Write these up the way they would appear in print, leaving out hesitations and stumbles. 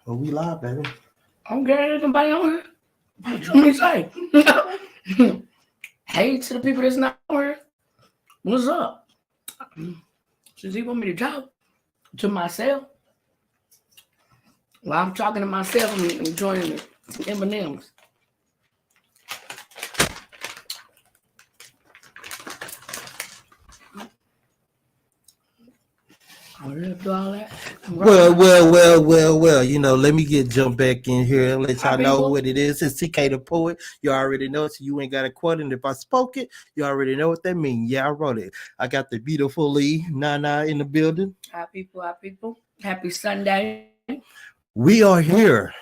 Oh, we live, baby. I don't care if anybody on here. What you want me to say? Hey to the people that's not on here. What's up? Since you want me to talk to myself, while I'm talking to myself, I'm enjoying some M&M's. Do all that. Well. Let me jump back in here and let Hi, y'all know people. what it is. It's TkDaPoet. You already know it, so you ain't got to quote it. And if I spoke it, you already know what that means. Yeah, I wrote it. I got the Youtifully Nana in the building. Hi, people. Hi, people. Happy Sunday. We are here.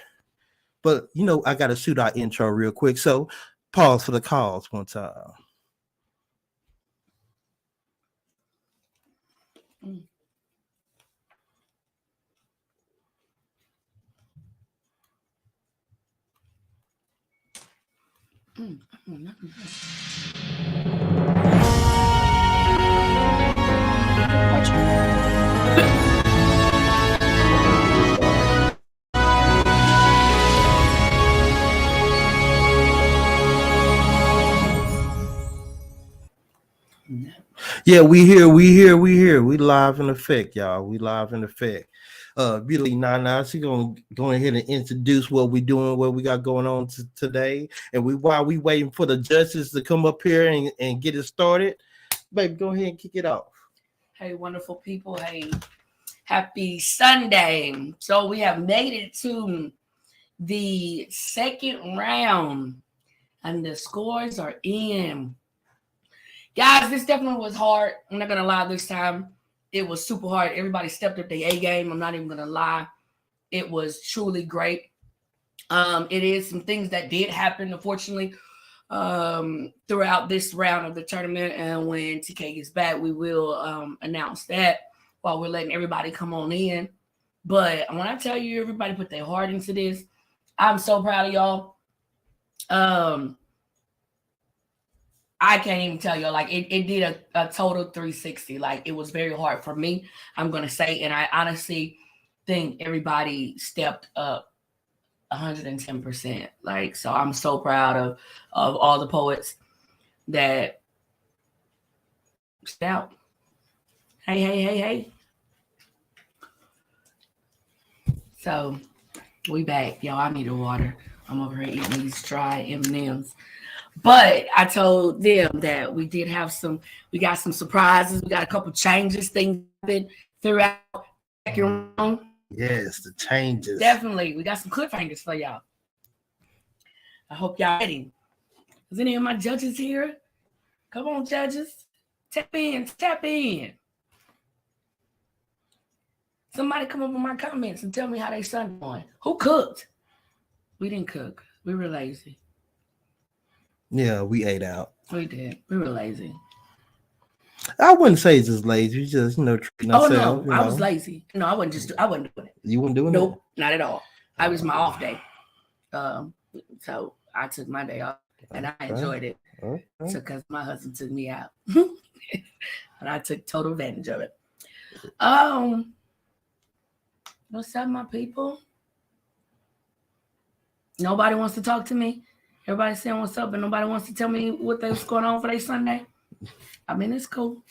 But, I got to shoot our intro real quick. So, pause for the calls one time. Yeah, we here. We live in effect, y'all. We live in effect. Beauty Nana, she gonna go ahead and introduce what we doing, what we got going on today, and while we waiting for the judges to come up here and get it started, baby, go ahead and kick it off. Hey, wonderful people. Hey, happy Sunday. So we have made it to the second round, and the scores are in. Guys, this definitely was hard. I'm not gonna lie, this time it was super hard. Everybody stepped up their A game. I'm not even gonna lie. It was truly great. It is some things that did happen, unfortunately, throughout this round of the tournament. And when TK gets back, we will announce that while we're letting everybody come on in. But when I tell you, everybody put their heart into this, I'm so proud of y'all. I can't even tell you, like it did a total 360. Like it was very hard for me, I'm gonna say, and I honestly think everybody stepped up 110%. Like, so I'm so proud of all the poets that stepped out. Hey. So we back, y'all. I need a water. I'm over here eating these dry M&Ms. But I told them that we got some surprises. We got a couple changes, things happened throughout second round. Yes, the changes. Definitely. We got some cliffhangers for y'all. I hope y'all ready. Is any of my judges here? Come on, judges. Tap in. Somebody come up in my comments and tell me how they Sunday going. Who cooked? We didn't cook. We were lazy. Yeah, we ate out. We did. We were lazy. I wouldn't say it's just lazy. We just, treating ourselves. No, I was lazy. No, I wasn't doing it. You weren't doing it? Nope, not at all. I was my off day. So I took my day off and I enjoyed it. Okay. So because my husband took me out. And I took total advantage of it. What's up, my people? Nobody wants to talk to me. Everybody's saying what's up, and nobody wants to tell me what's going on for their Sunday. I mean, it's cool.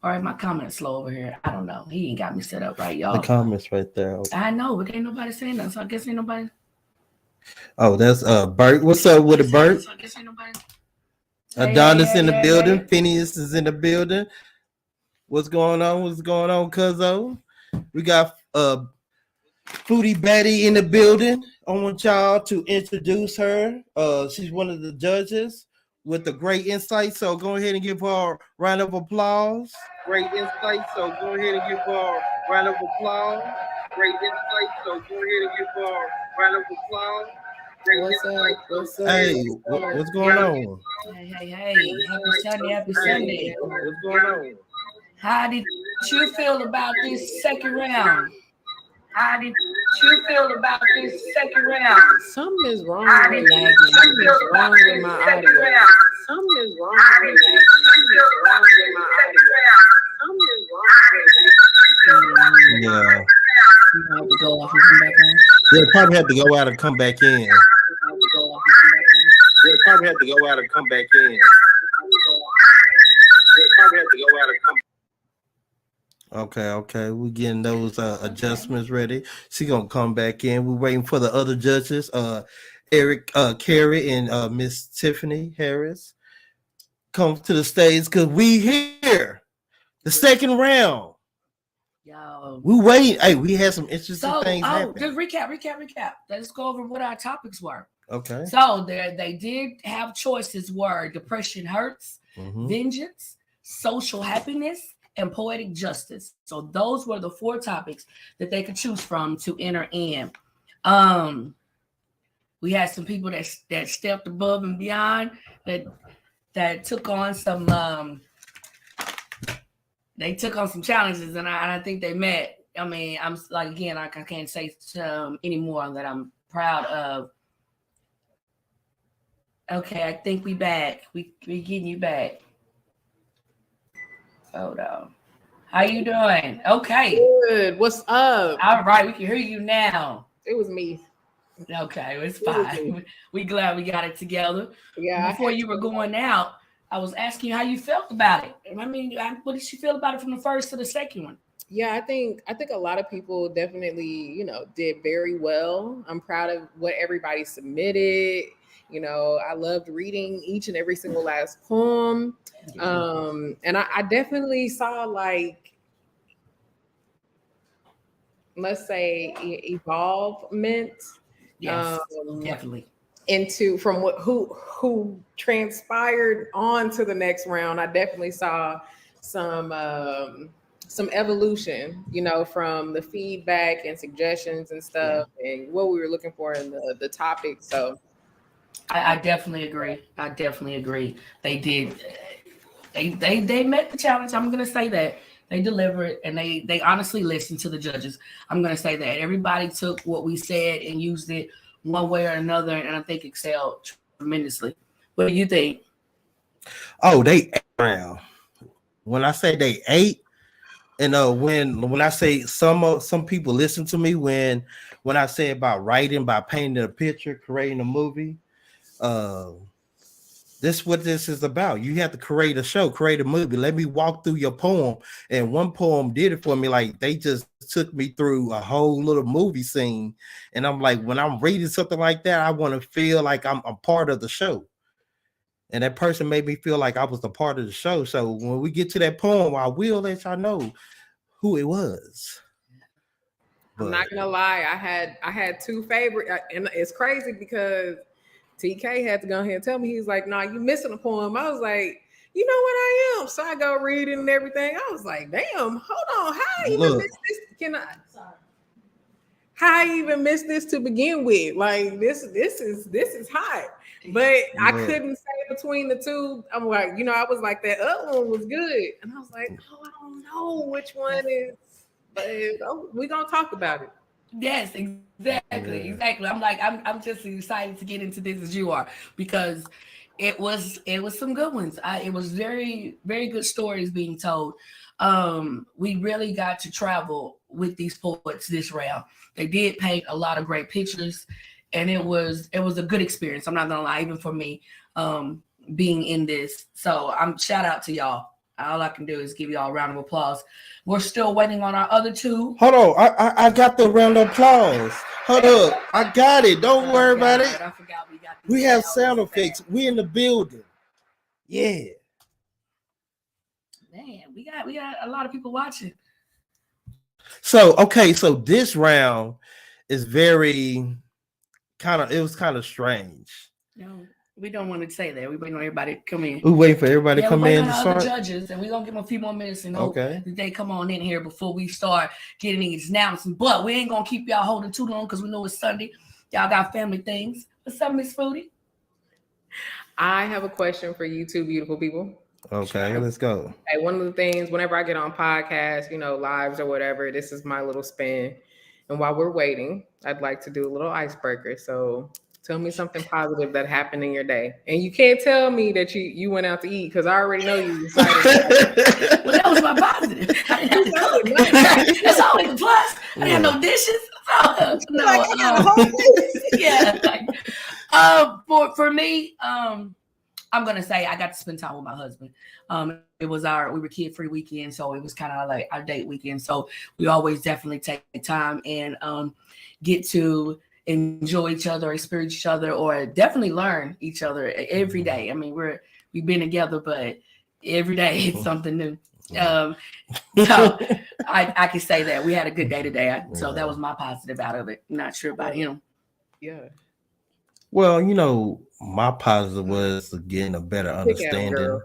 All right, my comment's slow over here. I don't know. He ain't got me set up right, y'all. The comment's right there. I know, but ain't nobody saying that, so I guess ain't nobody. Oh, that's Bert. What's up with the Bert? So I guess ain't nobody. Adonis in the building. Phineas is in the building. What's going on? Cuzzo? We got Foodie Betty in the building. I want y'all to introduce her. She's one of the judges with a great insight. So go ahead and give her a round of applause. Great insight. So go ahead and give her a round of applause. Great insight. So go ahead and give her a round of applause. What's up? Hey, what's going on? Hey. Happy Sunday. What's going on? How did you feel about this second round? Something is wrong with lagging. Something is wrong with my audio. Something is wrong with lagging. Yeah. You have to go off and come back on. Yeah, probably have to go out and come back in. You have to go off and come back on. Yeah, probably have to go out and come back in. Yeah, probably have to go out and come. Okay. We're getting those adjustments ready. She gonna come back in. We're waiting for the other judges, Eric, Carrie, and Miss Tiffany Harris. Come to the stage because we here. The second round. Yo. We wait. Hey, we had some interesting things happen. Just recap. Let's go over what our topics were. Okay. So they did have choices were depression hurts, vengeance, social happiness, and poetic justice. So those were the 4 topics that they could choose from to enter in. We had some people that stepped above and beyond that took on some they took on some challenges, and I think they met. I mean, I'm like, again, I can't say anymore that I'm proud of. Okay, I think we back. We getting you back. Hold on. How you doing? Okay. Good. What's up? All right, we can hear you now. It was me. Okay, it's fine. We glad we got it together. Yeah. Before you were going out, I was asking you how you felt about it. I mean, what did you feel about it from the first to the second one? Yeah, I think a lot of people definitely, did very well. I'm proud of what everybody submitted. I loved reading each and every single last poem. And I definitely saw, like, let's say, evolvement. Yes, definitely. Into from who transpired on to the next round. I definitely saw some evolution, from the feedback and suggestions and stuff, and what we were looking for in the topic. So I definitely agree. They did. They met the challenge. I'm gonna say that they delivered, and they honestly listened to the judges. I'm gonna say that everybody took what we said and used it one way or another, and I think excelled tremendously. What do you think? Oh, they ate around. When I say they ate, and when I say some people listen to me when I say about writing, by painting a picture, creating a movie, this is what this is about. You have to create a show, create a movie. Let me walk through your poem. And one poem did it for me. Like, they just took me through a whole little movie scene. And I'm like, when I'm reading something like that, I want to feel like I'm a part of the show. And that person made me feel like I was a part of the show. So when we get to that poem, I will let y'all know who it was. I'm not gonna lie, I had 2 favorite, and it's crazy because TK had to go ahead and tell me. He's like, "Nah, you missing a poem." I was like, "You know what I am?" So I go read it and everything. I was like, "Damn, hold on, how I even missed this? How I even missed this to begin with? Like, this is hot." But I couldn't say between the 2. I'm like, I was like, that other one was good, and I was like, "Oh, I don't know which one is." But we're gonna talk about it. Yes, exactly. I'm like, I'm just as excited to get into this as you are, because it was some good ones. It was very, very good stories being told. We really got to travel with these poets this round. They did paint a lot of great pictures, and it was a good experience. I'm not gonna lie, even for me, being in this. So I'm shout out to y'all. All I can do is give y'all a round of applause. We're still waiting on our other 2. Hold on, I got the round of applause. Hold up, I got it. Don't worry about it. I forgot we have sound effects. We in the building. Yeah. Man, we got a lot of people watching. So this round is very it was kind of strange. No, we don't want to say that. We're waiting on everybody to come in. We wait for everybody to come in. We're waiting on the judges, and we're gonna give them a few more minutes and hope that they come on in here before we start getting these announcements. But we ain't gonna keep y'all holding too long because we know it's Sunday. Y'all got family things. What's up, Miss Foodie? I have a question for you 2 beautiful people. Okay, let's go. Hey, one of the things whenever I get on podcasts, lives or whatever, this is my little spin. And while we're waiting, I'd like to do a little icebreaker. So Tell me something positive that happened in your day. And you can't tell me that you went out to eat because I already know you excited. Well, that was my positive. I didn't have to cook. That's always a plus. I didn't have no dishes. No, like, I got a whole place. Yeah. For me, I'm gonna say I got to spend time with my husband. It was we were kid-free weekend, so it was kind of like our date weekend. So we always definitely take time and get to enjoy each other, experience each other, or definitely learn each other every day. I mean, we've been together, but every day it's something new. So I can say that we had a good day today. So that was my positive out of it. Not sure about him. Yeah. Well, my positive was getting a better understanding.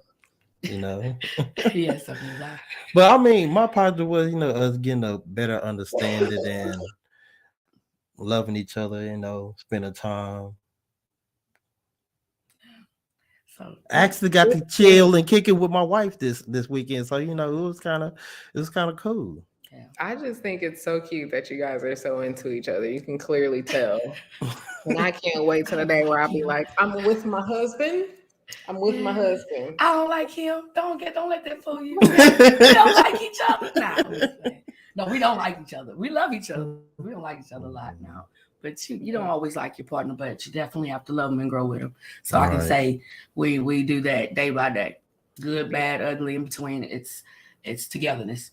Yes, but I mean, my positive was us getting a better understanding and loving each other. Spending time. So I actually got to chill and kick it with my wife this weekend. So it was kind of cool. Yeah. I just think it's so cute that you guys are so into each other. You can clearly tell. And I can't wait till the day where I'll be like, I'm with my husband. I'm with my husband. I don't like him. Don't let that fool you. We don't like each other. No, we don't like each other. We love each other. We don't like each other a lot now. But you don't always like your partner, but you definitely have to love them and grow with them. So I can say we do that day by day. Good, bad, ugly, in between. It's togetherness.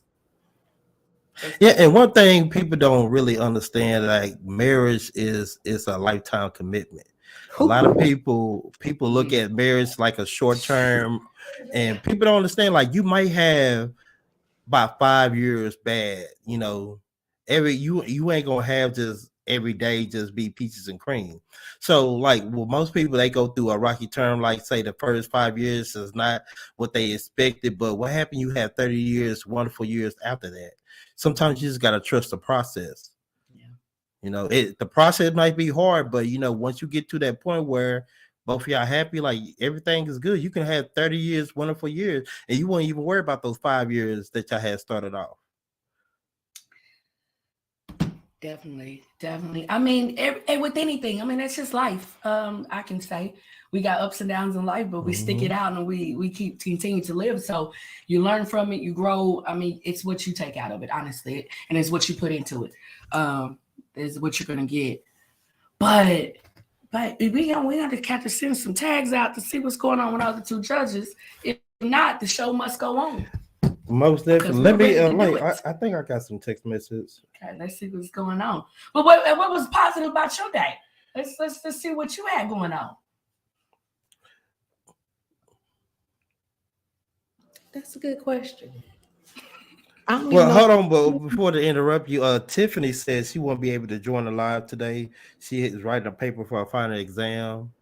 Yeah, and one thing people don't really understand, like marriage is a lifetime commitment. A lot of people look at marriage like a short term, and people don't understand. Like you might have about 5 years bad. You ain't gonna have just every day just be peaches and cream. So like most people, they go through a rocky term. Like say the first 5 years is not what they expected, but what happened? You have 30 years, wonderful years after that. Sometimes you just gotta trust the process. The process might be hard, but once you get to that point where both of y'all happy, like everything is good, you can have 30 years, wonderful years, and you won't even worry about those 5 years that y'all had started off. Definitely. I mean, with anything, I mean, that's just life. I can say we got ups and downs in life, but we stick it out and we continue to live. So you learn from it, you grow. I mean, it's what you take out of it, honestly, and it's what you put into it. Is what you're gonna get. But we have to send some tags out to see what's going on with other two judges. If not, the show must go on. Most definitely. Let me. I think I got some text messages. Okay, let's see what's going on. But what was positive about your day? Let's see what you had going on. That's a good question. Well, hold on, but before to interrupt you, Tiffany says she won't be able to join the live today. She is writing a paper for a final exam.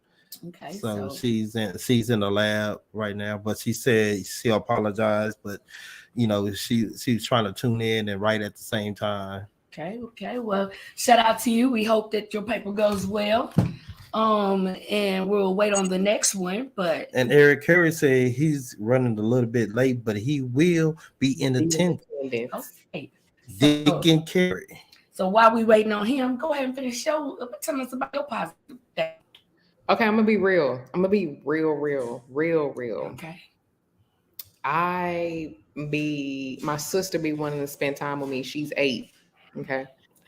Okay, so she's in the lab right now, but she said she apologized, but she's trying to tune in and write at the same time. Okay. Well, shout out to you. We hope that your paper goes well. And we'll wait on the next one. And Eric Curry said he's running a little bit late, but he will be in attendance. Okay. Deacon Carey. So while we waiting on him, go ahead and finish show. Tell us about your positive day. Okay, I'm gonna be real. I'm gonna be real. Okay. My sister be wanting to spend time with me. She's 8. Okay.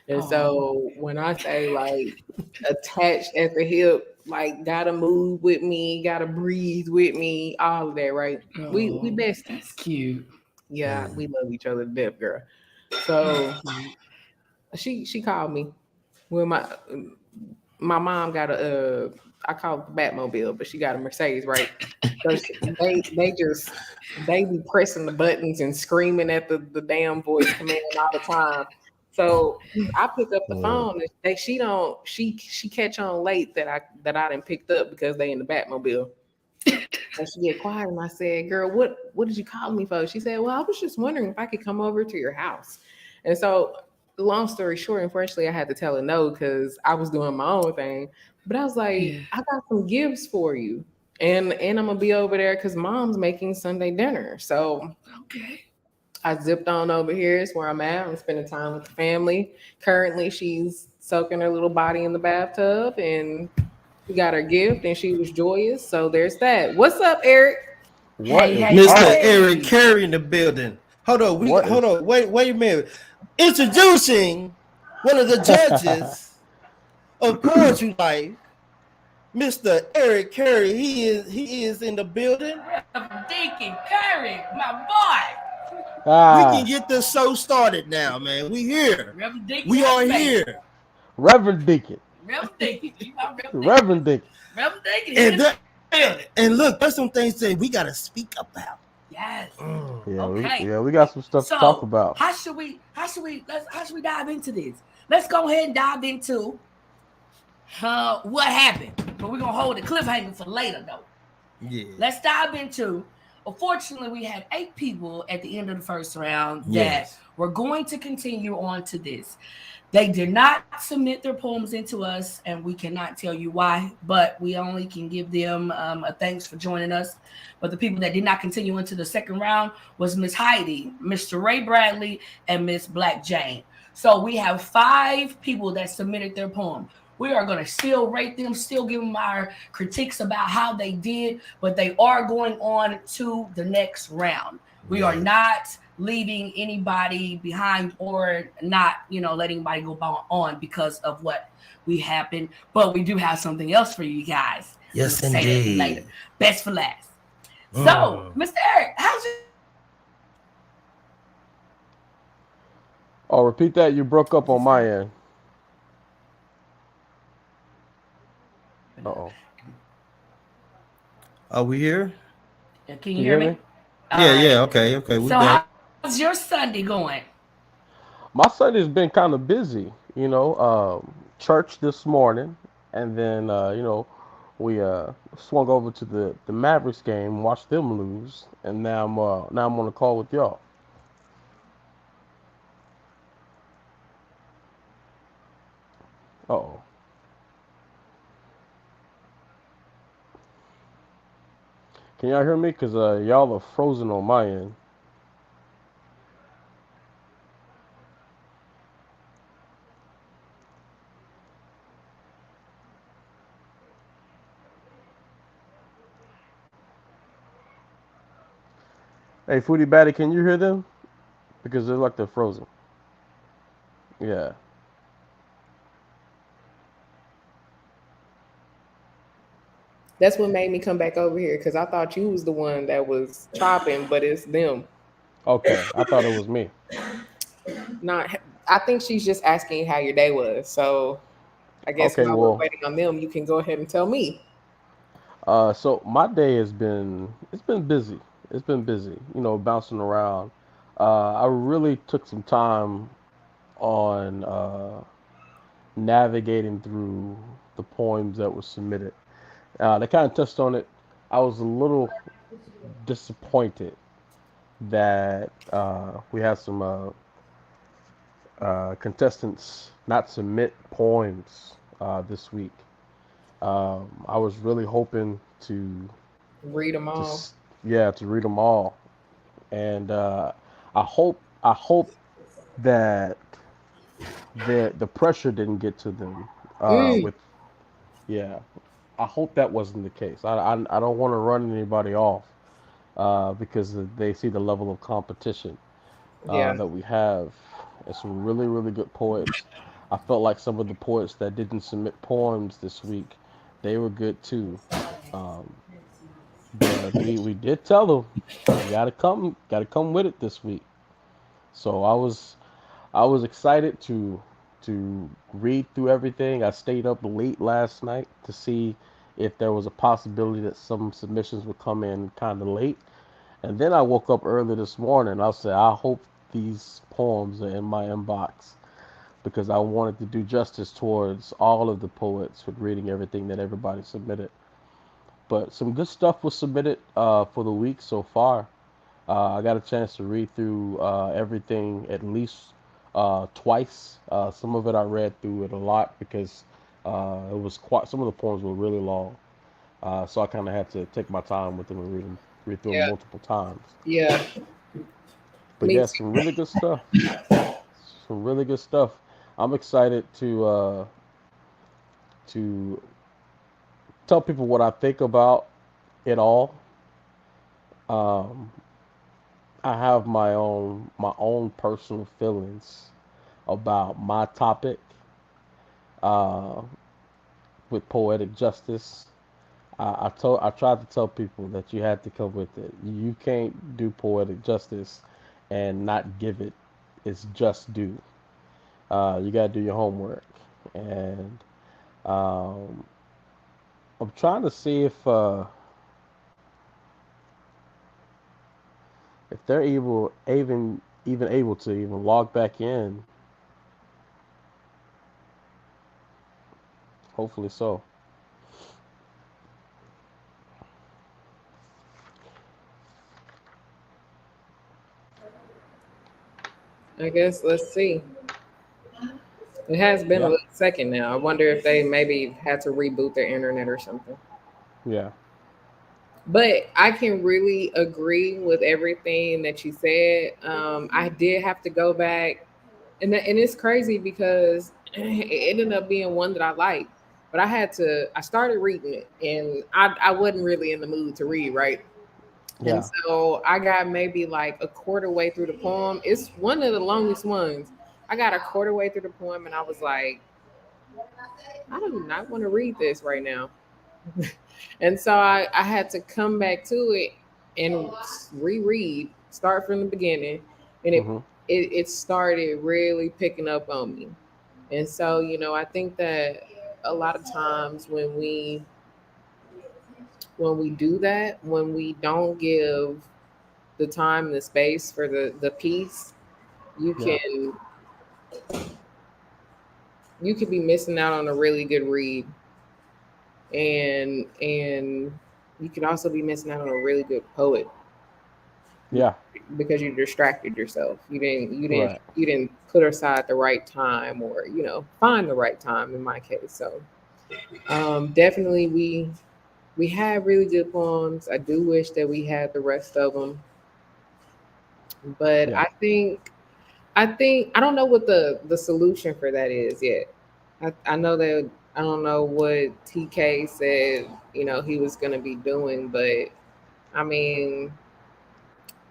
And so when I say like attached at the hip, like gotta move with me, gotta breathe with me, all of that, right? We besties. That's cute. Yeah, we love each other to death, girl. So she called me. Well, my mom got I call it the Batmobile, but she got a Mercedes, right? So they be pressing the buttons and screaming at the damn voice command all the time. So I pick up the phone and she catch on late that I didn't picked up because they in the Batmobile. And she get quiet and I said, "Girl, what did you call me for?" She said, "Well, I was just wondering if I could come over to your house." And so long story short, unfortunately, I had to tell her no because I was doing my own thing. But I was like, I got some gifts for you. And I'm gonna be over there because mom's making Sunday dinner. So I zipped on over here. It's where I'm at. I'm spending time with the family. Currently, she's soaking her little body in the bathtub, and We got her gift, and she was joyous. So there's that. What's up, Eric? What Hey, is hey, Mr. up? Eric hey. Carey in the building. Hold on, What is wait a minute. Introducing one of the judges of Poetry Life, Mr. Eric Carey. He is in the building. Reverend Deacon Curry, my boy. We can ah get this show started now, man. We here. Reverend Deacon, We are baby. here. Reverend Deacon? Reverend Deacon, you my Reverend Deacon. Reverend Deacon. Reverend Deacon. And look, there's some things that we gotta speak about. Yes. Yeah, Okay. we got some stuff to talk about. How should we dive into this? Let's go ahead and dive into what happened. But we're gonna hold the cliffhanger for later though. Yeah. Let's dive into. Unfortunately, we had 8 people at the end of the first round that were going to continue on to this. They did not submit their poems into us, and we cannot tell you why, but we only can give them a thanks for joining us. But the people that did not continue into the second round was Miss Heidi, Mr. Ray Bradley, and Miss Black Jane. So we have 5 people that submitted their poem. We are going to still rate them, still give them our critiques about how they did, but they are going on to the next round. We are not leaving anybody behind or not, letting anybody go on because of what we happened. But we do have something else for you guys. Yes, we'll say that later. Best for last. So, Mr. Eric, how's your... Oh, repeat that. You broke up on my end. Uh-oh. Are we here? Can you hear me? Yeah, okay. We so back. How's your Sunday going? My Sunday's been kind of busy, church this morning, and then we swung over to the Mavericks game, watched them lose, and now I'm on the call with y'all. Uh-oh. Can y'all hear me? Because y'all are frozen on my end. Hey, Foodie Batty, can you hear them? Because they're frozen. Yeah. That's what made me come back over here because I thought you was the one that was chopping, but it's them. Okay, I thought it was me. I think she's just asking how your day was. So I guess while we're waiting on them, you can go ahead and tell me. So my day it's been busy. It's been busy, bouncing around. I really took some time on navigating through the poems that were submitted. They kind of touched on it. I was a little disappointed that we had some contestants not submit poems this week. I was really hoping to read them all. To read them all, and I hope that the pressure didn't get to them. I hope that wasn't the case. I don't want to run anybody off because they see the level of competition that we have. And some really, really good poets. I felt like some of the poets that didn't submit poems this week, they were good too. But we did tell them you gotta come with it this week. So I was excited to read through everything. I stayed up late last night to see if there was a possibility that some submissions would come in kind of late. And then I woke up early this morning. I said, I hope these poems are in my inbox because I wanted to do justice towards all of the poets with reading everything that everybody submitted. But some good stuff was submitted for the week so far. I got a chance to read through everything at least twice. Some of it I read through it a lot because it was some of the poems were really long. So I kind of had to take my time with them and read through them multiple times. Yeah. But yeah, some really good stuff. Some really good stuff. I'm excited to tell people what I think about it all. Um, I have my own personal feelings about my topic uh, with poetic justice. I tried to tell people that you had to come with it. You can't do poetic justice and not give it its just due. You gotta do your homework, and um, I'm trying to see if they're even able to even log back in. Hopefully so. I guess let's see. It has been a Yeah, little second now. I wonder if they maybe had to reboot their internet or something. yeah. But I can really agree with everything that you said. I did have to go back, and it's crazy because it ended up being one that I liked. But I started reading it, and I wasn't really in the mood to read, right? And Yeah. so I got maybe like a quarter way through the poem. It's one of the longest ones. I got a quarter way through the poem, and I was like, I do not want to read this right now. And so I had to come back to it and reread, start from the beginning, and Hmm. it started really picking up on me. And so, I think that a lot of times when we do that, when we don't give the time and the space for the piece, you Yeah. can you could be missing out on a really good read, and you could also be missing out on a really good poet Yeah. because you distracted yourself. Right. You didn't put aside the right time, or find the right time in my case. So definitely we had really good poems. I do wish that we had the rest of them, but Yeah. I think I don't know what the solution for that is yet. I know that I don't know what TK said, he was going to be doing, but I mean,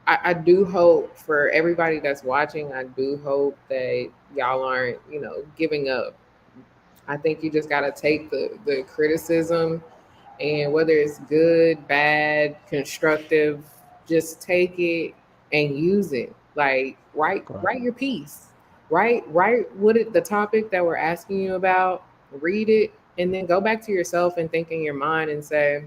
I do hope for everybody that's watching, I do hope that y'all aren't, giving up. I think you just got to take the criticism, and whether it's good, bad, constructive, just take it and use it. Like Right. write your piece. Write what the topic that we're asking you about, read it, and then go back to yourself and think in your mind and say,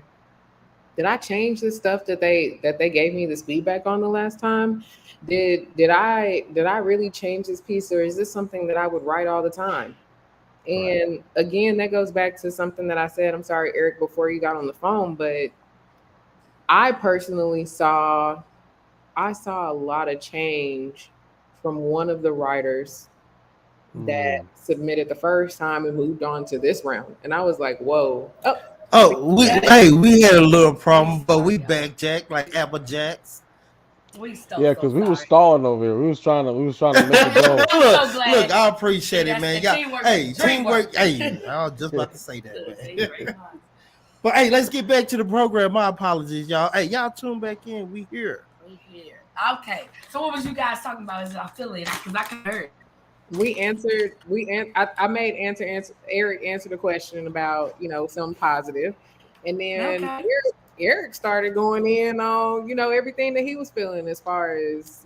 did I change the stuff that they gave me this feedback on the last time? Did I really change this piece, or is this something that I would write all the time? Right. And again, that goes back to something that I said. I'm sorry, Eric, before you got on the phone, but I personally saw a lot of change from one of the writers that Mm. submitted the first time and moved on to this round, and I was like, "Whoa!" Oh, we Oh, got it. we had a little We problem, but we sorry, y'all. backjacked like Apple Jacks. We Yeah, so because we was sorry. stalling over here. We was trying to make it And go. I'm so Look, glad. I See, appreciate it, that's man. the Yeah, teamwork hey, with dream work. teamwork. Hey, I was just about to say that, Look, see, man. great minds. But hey, let's get back to the program. My apologies, y'all. Hey, y'all tune back in. We here. We here. Okay. So what was you guys talking about? Is it affiliate? Because I can heard. We answered. I made answer. Eric answered the question about something positive, and then Okay. Eric started going in on everything that he was feeling as far as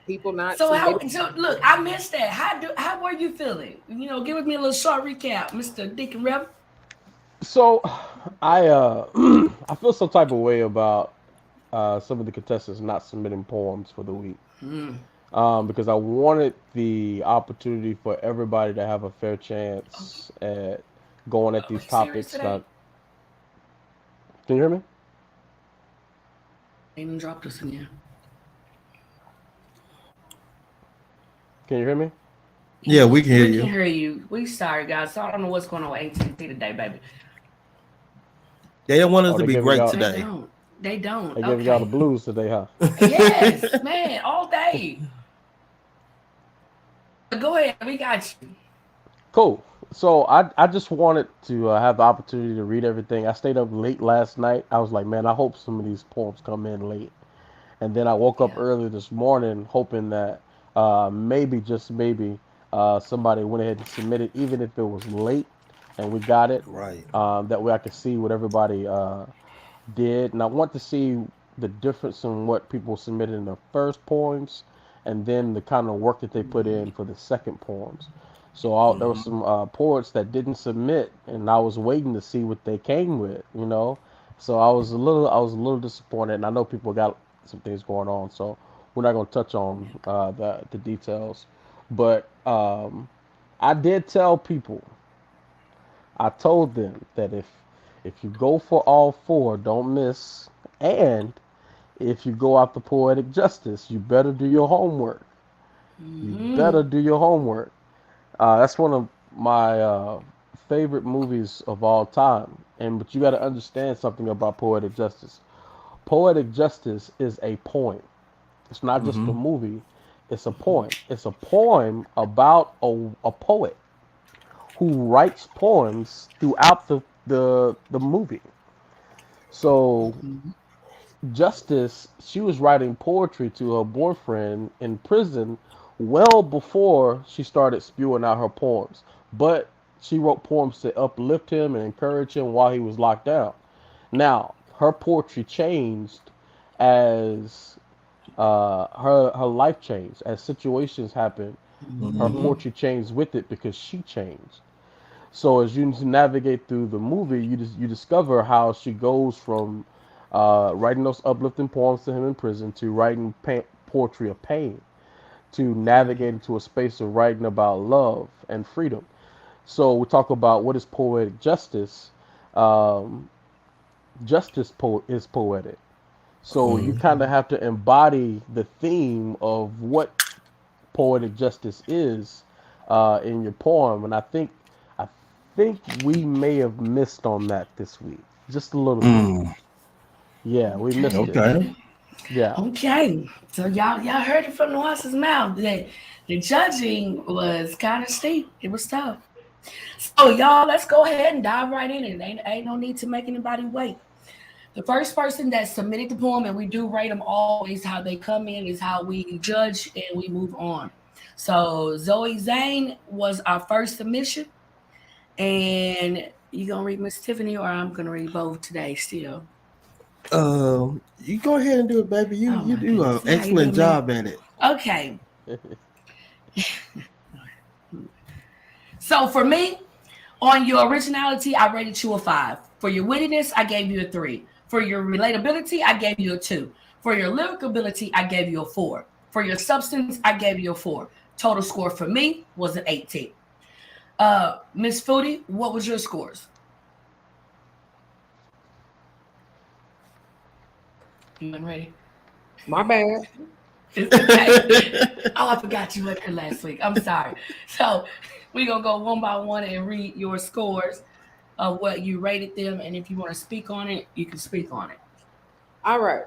people not So how? submitting. So look, I missed that. How were you feeling? Give me a little short recap, Mister Deacon Rev. So, I I feel some type of way about some of the contestants not submitting poems for the week. Hmm. Because I wanted the opportunity for everybody to have a fair chance at going at Are these you serious topics. today? Now, can you hear me? They even dropped us in here. Can you hear me? Yeah, we can hear We can you. hear you. We sorry, guys. So I don't know what's going on with AT&T today, baby. They don't want us Oh, to they be giving great y'all They today. don't. They don't. they giving y'all the Okay. blues today, huh? Yes, man. All day. Go ahead. We got you. Cool. So I just wanted to have the opportunity to read everything. I stayed up late last night. I was like, man, I hope some of these poems come in late. And then I woke up Yeah. early this morning hoping that maybe, just maybe, somebody went ahead and submitted, even if it was late, and we got it. Right. That way I could see what everybody did, and I want to see the difference in what people submitted in the first poems, and then the kind of work that they put in for the second poems. So there were Mm-hmm. some poets that didn't submit, and I was waiting to see what they came with, you know. So I was a little disappointed, and I know people got some things going on, so we're not going to touch on the details. But I did tell people, I told them that if you go for all four, don't miss. And if you go after poetic justice, you better do your homework. You Hmm. better do your homework. That's one of my favorite movies of all time. And but you got to understand something about poetic justice. Poetic justice is a poem. It's not just a Mm-hmm. movie. It's a poem. It's a poem about a poet who writes poems throughout the movie. So Hmm. Justice, she was writing poetry to her boyfriend in prison well before she started spewing out her poems. But she wrote poems to uplift him and encourage him while he was locked down. Now, her poetry changed as her life changed. As situations happened, her Mm-hmm. Hmm. poetry changed with it because she changed. So as you navigate through the movie, you discover how she goes from writing those uplifting poems to him in prison to writing poetry of pain to navigating to a space of writing about love and freedom. So we talk about what is poetic justice. Um, is poetic. So you Mm-hmm. kind of have to embody the theme of what poetic justice is in your poem, and I think we may have missed on that this week, just a little bit. Mm. Yeah, we missed Okay. it. Okay. Yeah. Okay. So y'all heard it from the horse's mouth that the judging was kind of steep. It was tough. So y'all, let's go ahead and dive right in. It ain't no need to make anybody wait. The first person that submitted the poem, and we do rate them always how they come in, is how we judge and we move on. So Zoe Zane was our first submission, and you gonna read Miss Tiffany, or I'm gonna read both today still. You go ahead and do it, baby. You Oh you my do goodness, an see how you excellent done made. job at it. Okay, so for me, on your originality, I rated you a 5. For your wittiness, I gave you a 3. For your relatability, I gave you a 2. For your lyrical ability, I gave you a 4. For your substance, I gave you a 4. Total score for me was an 18. Miss Foodie, what was your scores? You ain't ready? My bad. It's okay. Oh, I forgot you were here last week. I'm sorry. So we're gonna go one by one and read your scores of what you rated them, and if you want to speak on it, you can speak on it. All right.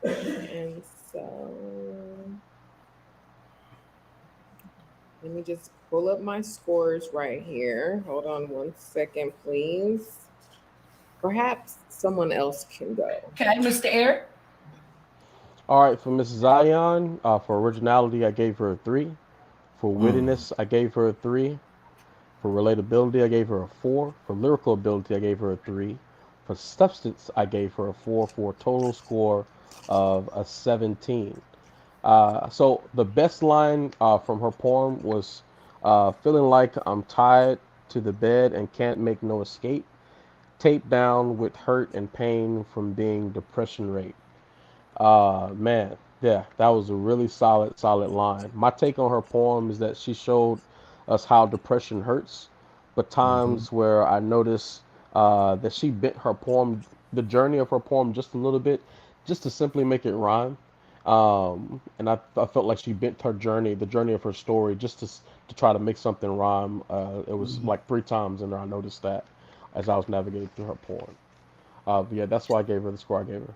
And so let me just pull up my scores right here. Hold on one second, please. Perhaps someone else can go. Okay, Mr. Eric. All right, for Miss Zion, for originality, I gave her a 3. For Mm. wittiness, I gave her a 3. For relatability, I gave her a 4. For lyrical ability, I gave her a 3. For substance, I gave her a 4 for a total score of a 17. So the best line from her poem was feeling like I'm tied to the bed and can't make no escape, taped down with hurt and pain from being depression rate. Man, yeah, that was a really solid line. My take on her poem is that she showed us how depression hurts, but Mm-hmm. times where I noticed that she bent her poem, the journey of her poem, just a little bit, just to simply make it rhyme. And I felt like she bent her journey, the journey of her story, just to try to make something rhyme. It was Mm-hmm. like 3 times in there. I noticed that as I was navigating through her poem. But yeah, that's why I gave her the score I gave her.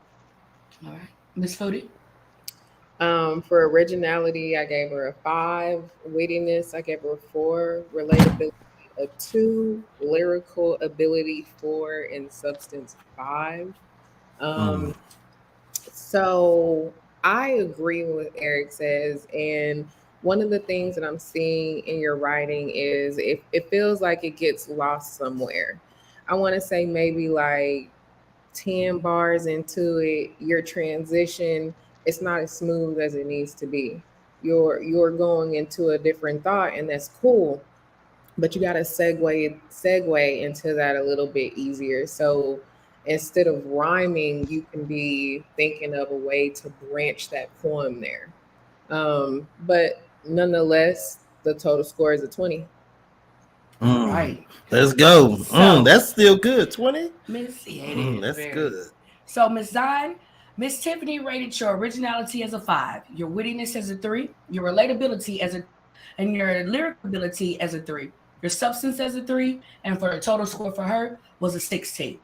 All right. Miss Foodie. For originality, I gave her a 5. Wittiness, I gave her a 4. Relatability, a 2. Lyrical ability, 4. And substance, 5. Mm. So I agree with what Eric says. And one of the things that I'm seeing in your writing is it feels like it gets lost somewhere. I want to say maybe like 10 bars into it, your transition, it's not as smooth as it needs to be. You're going into a different thought, and that's cool, but you got to segue into that a little bit easier. So instead of rhyming, you can be thinking of a way to branch that poem there. But nonetheless, the total score is a 20. All Mm. right. Let's go. So That's still good. 20. Miss, yeah, it is That's very. good. So Miss Zion, Miss Tiffany rated your originality as a 5, your wittiness as a 3, your relatability as a 2, and your lyric ability as a 3, your substance as a 3, and for the total score for her was a 16.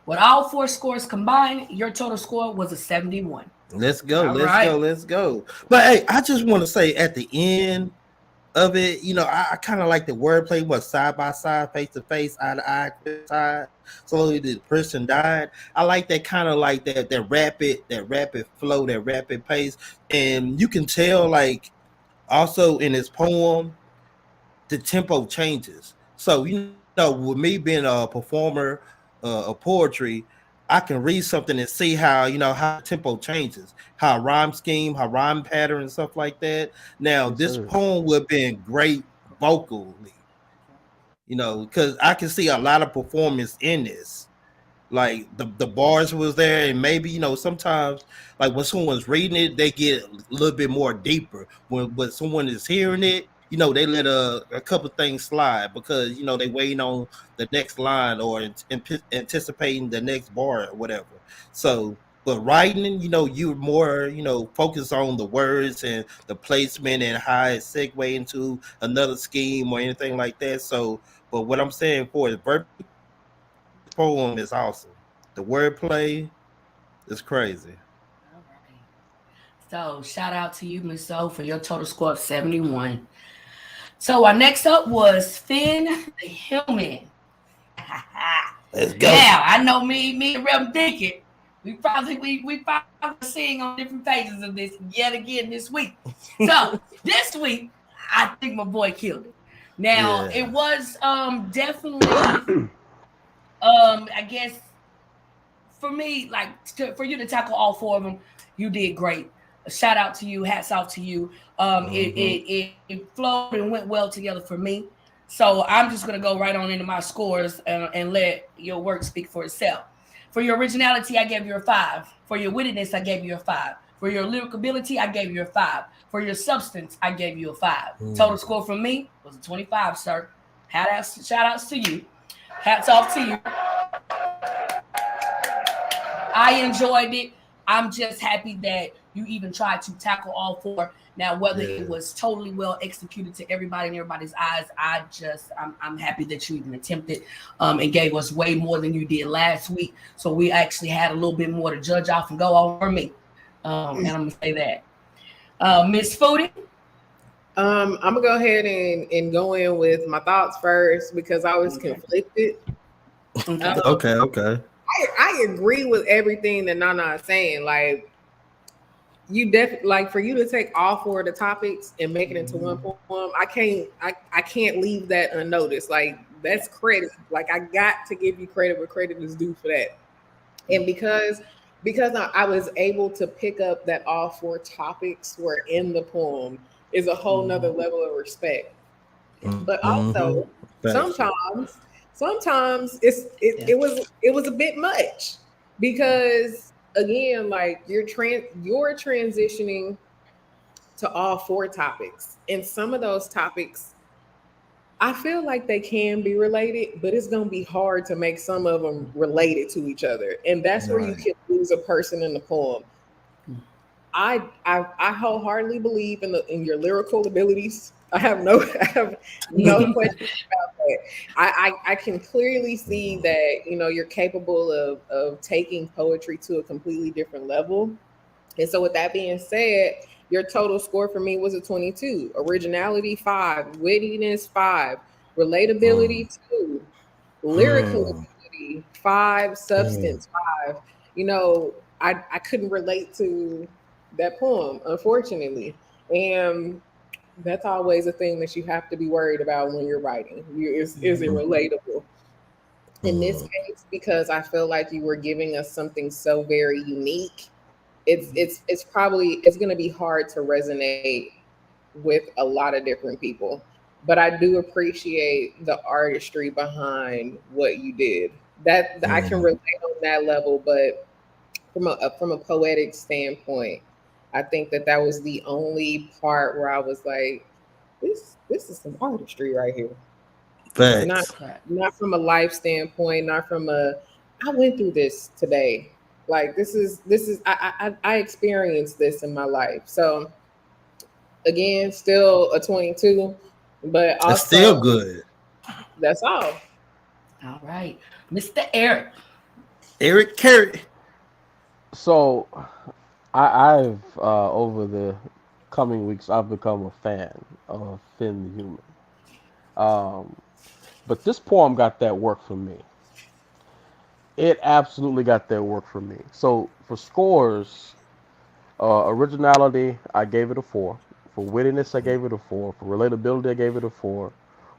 With all 4 scores combined, your total score was a 71. Let's go. All Let's go. right. Let's go. But hey, I just want to say at the end of it, I kind of like the wordplay, what side by side, face to face, eye to eye, side. Slowly the person died. I like that kind of like that rapid flow, that rapid pace. And you can tell like also in his poem, the tempo changes. So with me being a performer of poetry, I can read something and see how the tempo changes, how rhyme scheme, how rhyme pattern and stuff like that. Now Yes, this sir. poem would have been great vocally, because I can see a lot of performance in this. Like the bars was there, and maybe sometimes like when someone's reading it, they get a little bit more deeper. When someone is hearing it, they let a couple things slide because they waiting on the next line or anticipating the next bar or whatever. So, but writing, you're more focus on the words and the placement and how it segue into another scheme or anything like that. So, but what I'm saying for is this poem is awesome. The wordplay is crazy. All right. So shout out to you, Miss O, for your total score of 71. So our next up was Finn the Human. Let's go. Now I know me and Rev Dickett. We probably seeing on different pages of this yet again this week. So this week, I think my boy killed it. Now Yeah. it was definitely I guess for me, like for you to tackle all 4 of them, you did great. A shout out to you, hats off to you. It flowed and went well together for me. So I'm just gonna go right on into my scores and let your work speak for itself. For your originality, I gave you a 5. For your wittiness, I gave you a 5. For your lyric ability, I gave you a 5. For your substance, I gave you a 5. Total score from me was a 25, sir. Shout outs to you. Hats off to you. I enjoyed it. I'm just happy that you even tried to tackle all 4. Now, whether it was totally well executed to everybody in everybody's eyes, I'm happy that you even attempted and gave us way more than you did last week. So we actually had a little bit more to judge off and go over me. And I'm gonna say that. Miss Foodie. I'm gonna go ahead and go in with my thoughts first because I was conflicted. Okay. I agree with everything that Nana is saying. Like you definitely like for you to take all 4 of the topics and make it into one poem. I can't leave that unnoticed. Like that's credit. Like I got to give you credit where credit is due for that. And because I was able to pick up that all 4 topics were in the poem is a whole nother level of respect. But also sometimes it was a bit much because again, like you're transitioning to all 4 topics, and some of those topics I feel like they can be related, but it's gonna be hard to make some of them related to each other, and that's where you can lose a person in the poem. I wholeheartly believe in your lyrical abilities. I have no question about that. I can clearly see that you're capable of taking poetry to a completely different level. And so with that being said, your total score for me was a 22. Originality 5, wittiness 5, relatability 2, lyrical Mm. ability 5, substance 5. You know, I couldn't relate to that poem, unfortunately. And that's always a thing that you have to be worried about when you're writing. Is it relatable? In this case, because I feel like you were giving us something so very unique, it's going to be hard to resonate with a lot of different people. But I do appreciate the artistry behind what you did. That I can relate on that level, but from a poetic standpoint, I think that was the only part where I was like, this is some artistry right here. Not Facts. not from a life standpoint, not from a I went through this today. Like this is I experienced this in my life. So again, still a 22, but That's still also good. that's all. All right, Mr. Eric. Eric Carey. So I've over the coming weeks, I've become a fan of Finn the Human. Um, but this poem got that work for me. It absolutely got that work for me. So for scores, originality, I gave it a 4. For wittiness, I gave it a 4. For relatability, I gave it a 4.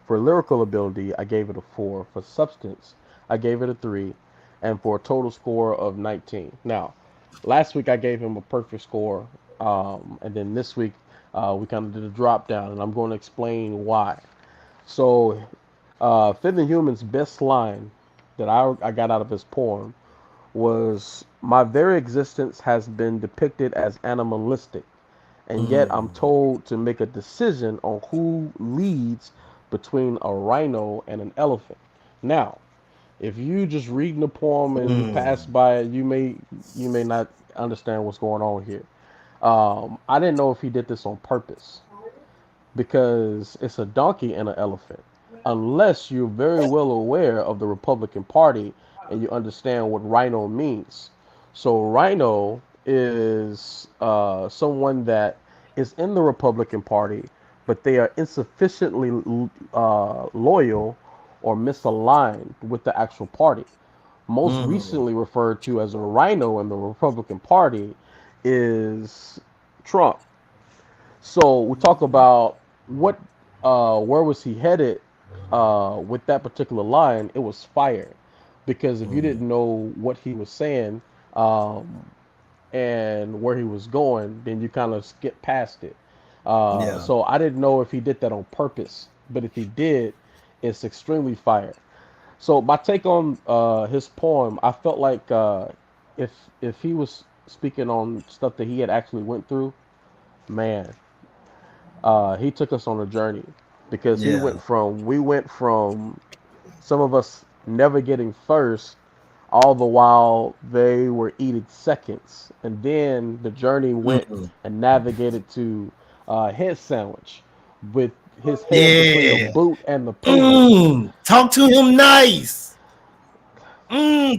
For lyrical ability, I gave it a 4. For substance, I gave it a 3. And for a total score of 19. Now, last week I gave him a perfect score. And then this week, we kind of did a drop down, and I'm going to explain why. So, Fifth and Human's best line that I got out of his poem was, "My very existence has been depicted as animalistic, and yet I'm told to make a decision on who leads between a rhino and an elephant." Now, if you just reading the poem and pass by it, you may not understand what's going on here. I didn't know if he did this on purpose because it's a donkey and an elephant. Unless you're very well aware of the Republican Party and you understand what rhino means. So, rhino is someone that is in the Republican Party, but they are insufficiently loyal or misaligned with the actual party. Most recently referred to as a rhino in the Republican Party is Trump. So we talk about what, where was he headed with that particular line? It was fire, because if you didn't know what he was saying um, and where he was going, then you kind of skip past it. Yeah. So I didn't know if he did that on purpose, but if he did, it's extremely fire. So my take on his poem, I felt like if he was speaking on stuff that he had actually went through, man, he took us on a journey, because Yeah. we went from some of us never getting first, all the while they were eating seconds, and then the journey went and navigated to head sandwich with his head between the Yeah. boot and the pavement. Talk to him nice.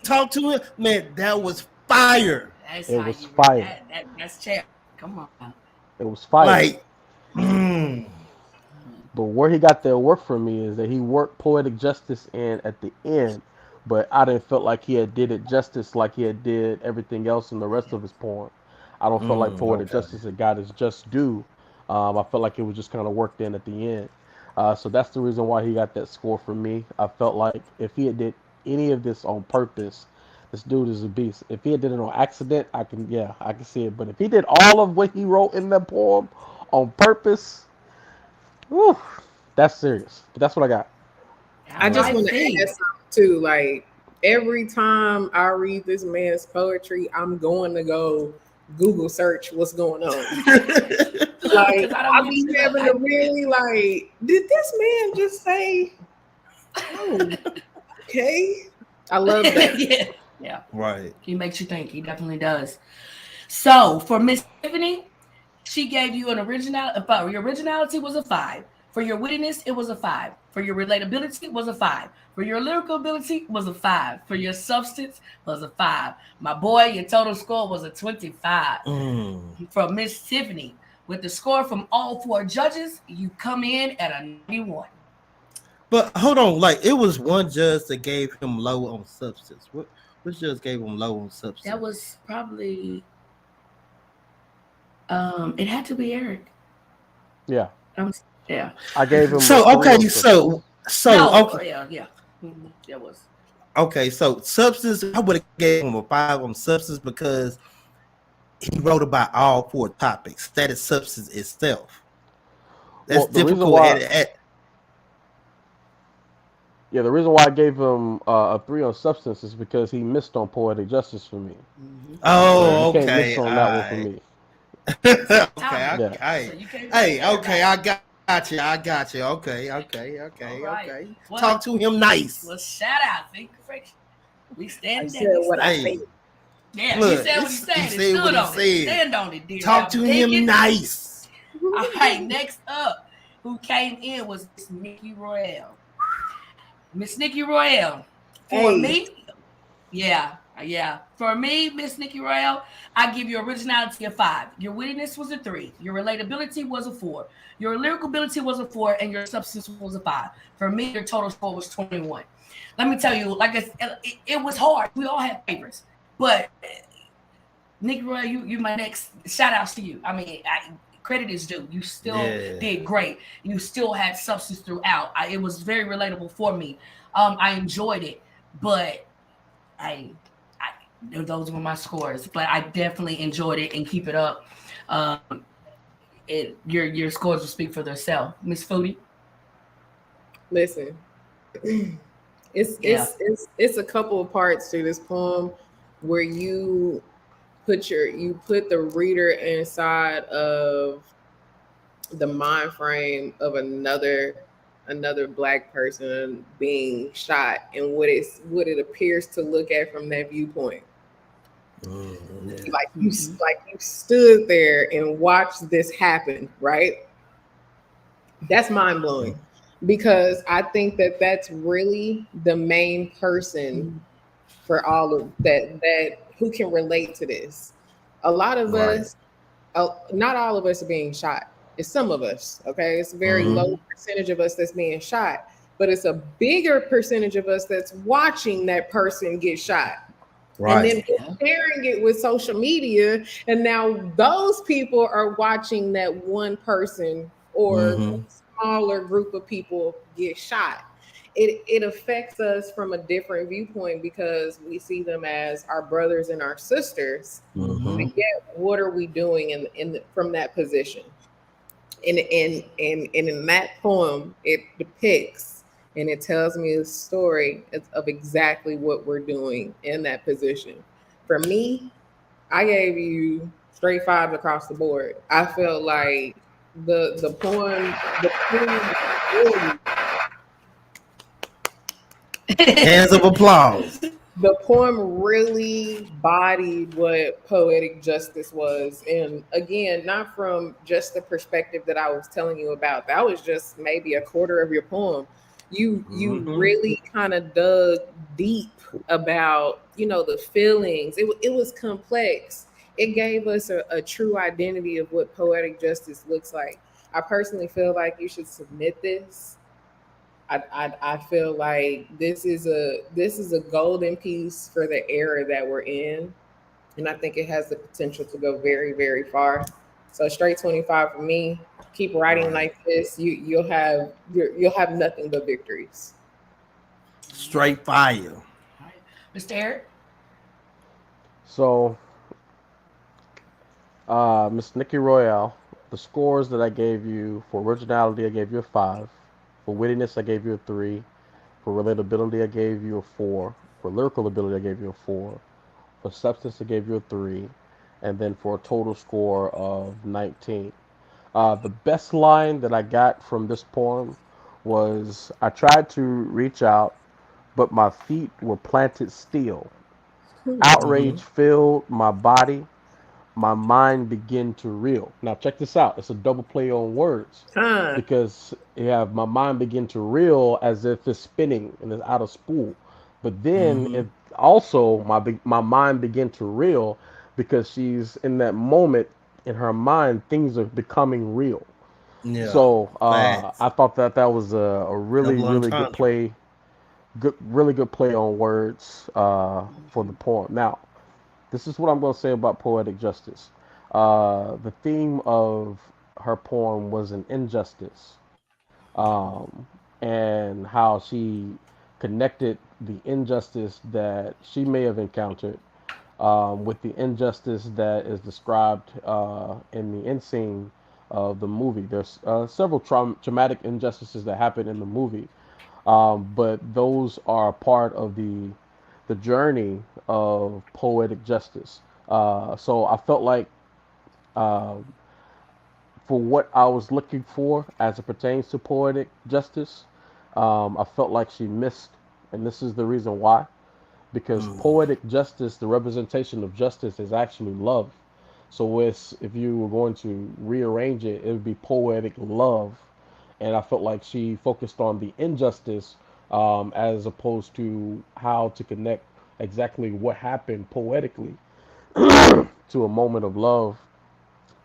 Talk to him. Man, that was fire. That's It how was you read fire. that's chair. Come on. It was fire. Like, But where he got that work from me is that he worked poetic justice in at the end, but I didn't feel like he had did it justice like he had did everything else in the rest of his poem. I don't feel like poetic okay. justice had got his just due. I felt like it was just kind of worked in at the end. So that's the reason why he got that score from me. I felt like if he had did any of this on purpose, this dude is a beast. If he had did it on accident, I can see it. But if he did all of what he wrote in that poem on purpose, whew, that's serious. But that's what I got. I All just right, want to add Fee. something too. Like every time I read this man's poetry, I'm going to go Google search what's going on. Like Because I don't I get be to having to really like, did this man just say, oh, okay? I love that. yeah. Yeah. Right. He makes you think. He definitely does. So for Miss Tiffany, she gave you an original. Your originality was a 5. For your wittiness, it was a 5. For your relatability, it was a 5. For your lyrical ability, it was a 5. For your substance, was a 5. My boy, your total score was a 25. From Miss Tiffany, with the score from all 4 judges, you come in at a 91. But hold on, like it was one judge that gave him low on substance. Which judge gave him low on substance? That was probably it had to be Eric. Yeah. Yeah. I gave him so okay, so No, okay. yeah. That was Okay, so substance, I would have gave him a 5 on substance because he wrote about all 4 topics. That is substance itself. That's Well, the reason difficult. why, the reason why I gave him a 3 on substance is because he missed on poetic justice for me. So you Oh, can't miss okay. on that one for me. Okay. Yeah. So you can't Hey, blame okay, everybody. I got you. Okay. All right. Well, Talk to him nice. well, shout out. Thank you, Frank. We I stand said there. what I Hey, said. Yeah, look, he said what he said. he And said what stood he on it. said. Stand on it, dear. Talk to him nice. All right, next up, who came in was Miss Nikki Royale. Miss Nikki Royale. For Hey. me, yeah. For me, Miss Nikki Royale, I give your originality a 5. Your wittiness was a 3. Your relatability was a 4. Your lyrical ability was a 4, and your substance was a 5. For me, your total score was 21. Let me tell you, like it was hard. We all had favorites, but Nikki Royale, you my next shout outs to you. I mean, credit is due. You still did great. You still had substance throughout. It was very relatable for me. I enjoyed it, but those were my scores. But I definitely enjoyed it and keep it up. Your scores will speak for themselves, Miss Foodie. Listen, it's a couple of parts to this poem where you put the reader inside of the mind frame of another Black person being shot and what it appears to look at from that viewpoint. Like you stood there and watched this happen, right? That's mind blowing because I think that that's really the main person for all of that who can relate to this. A lot of us, not all of us are being shot. It's some of us, okay? It's a very low percentage of us that's being shot, but it's a bigger percentage of us that's watching that person get shot. And then sharing it with social media. And now those people are watching that one person or smaller group of people get shot. It affects us from a different viewpoint because we see them as our brothers and our sisters. But yet, what are we doing from that position? And in that poem, it depicts and it tells me a story of exactly what we're doing in that position. For me, I gave you straight 5s across the board. I felt like the poem really, hands of applause. the poem really bodied what poetic justice was. And again, not from just the perspective that I was telling you about. That was just maybe a quarter of your poem. You really kind of dug deep about, the feelings. It was complex. It gave us a true identity of what poetic justice looks like. I personally feel like you should submit this. I feel like this is a golden piece for the era that we're in, and I think it has the potential to go very, very far. So straight 25 for me. Keep writing like this. You'll have nothing but victories. Straight fire. All right. Mr. Eric? So, Miss Nikki Royale, the scores that I gave you for originality, I gave you a 5. For wittiness, I gave you a 3. For relatability, I gave you a 4. For lyrical ability, I gave you a 4. For substance, I gave you a 3. And then for a total score of 19. The best line that I got from this poem was, I tried to reach out, but my feet were planted still. Outrage filled my body, my mind begin to reel. Now check this out. It's a double play on words Huh. because you have my mind begin to reel as if it's spinning and it's out of spool. But then Mm-hmm. it also my mind begin to reel because she's in that moment in her mind things are becoming real. Yeah. So Facts. I thought that that was a really Double really good entendre. play, really good play on words for the poem. Now this is what I'm going to say about poetic justice. The theme of her poem was an injustice, and how she connected the injustice that she may have encountered with the injustice that is described in the end scene of the movie. There's several traumatic injustices that happen in the movie, but those are part of the journey of poetic justice. So I felt like uh, for what I was looking for as it pertains to poetic justice, I felt like she missed, and this is the reason why. Because Mm. poetic justice, the representation of justice, is actually love. So it's, if you were going to rearrange it, it would be poetic love, and I felt like she focused on the injustice as opposed to how to connect exactly what happened poetically to a moment of love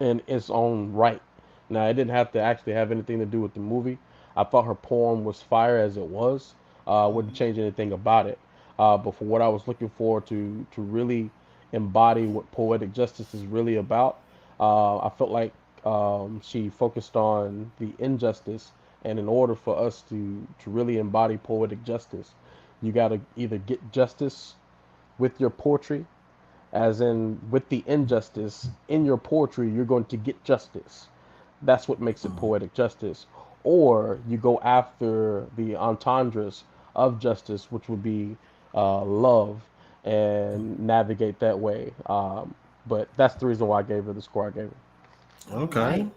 in its own right. Now, it didn't have to actually have anything to do with the movie. I thought her poem was fire as it was. Wouldn't change anything about it. But for what I was looking for to really embody what poetic justice is really about, I felt like she focused on the injustice. And in order for us to really embody poetic justice, you got to either get justice with your poetry, as in with the injustice in your poetry, you're going to get justice. That's what makes it poetic justice. Or you go after the entendres of justice, which would be love, and navigate that way. But that's the reason why I gave her the score I gave her. All Okay. right.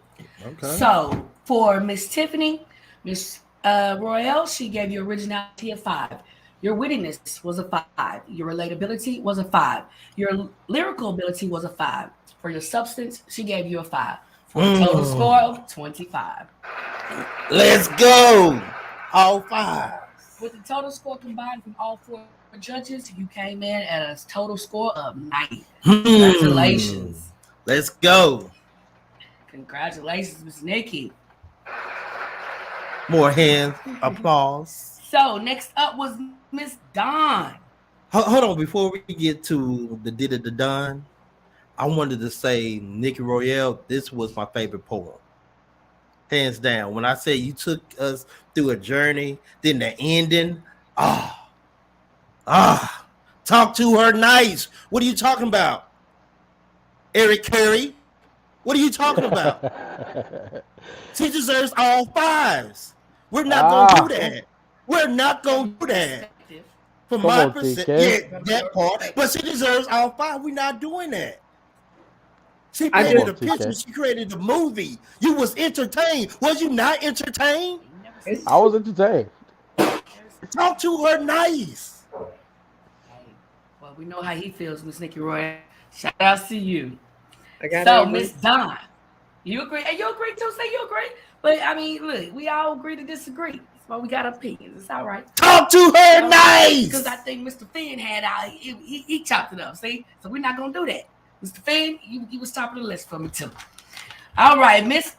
Okay. So for Miss Tiffany, Miss Royale, she gave you originality a 5. Your wittiness was a 5. Your relatability was a 5. Your lyrical ability was a 5. For your substance, she gave you a 5. For a total score Mm. of 25. Let's go. All five. With the total score combined from all 4 judges, you came in at a total score of 90. Hmm. Congratulations. Let's go. Congratulations, Miss Nikki. More hands. Applause. So next up was Miss Dawn. Hold on. Before we get to the Did It the Done, I wanted to say, Nikki Royale, this was my favorite poem. Hands down. When I say you took us through a journey, then the ending, ah, ah, talk to her nice. What are you talking about? Eric Carey? What are you talking about? She deserves all fives. We're not gonna do Ah, that. We're not From gonna your do that. perspective, From come my on, percent, TK. yeah, that part. But she deserves all five. We're not doing that. She I Come painted just on, a picture. TK. She created a movie. You was entertained. Was you not entertained? you never seen I it's it. was entertained. There's, Talk to her nice. hey, well, we know how he feels, Miss Nikki Roy. Shout out to you. I gotta So, agree. Miss Dawn, you agree? And you agree too? Say you agree. But I mean, look, we all agree to disagree. That's why we got opinions. It's all right. Talk to It's her all right. Because I nice. think Mr. Finn had out, he chopped it up. See? So we're not going to do that. Mr. Finn, you was top of the list for me too. All right, Miss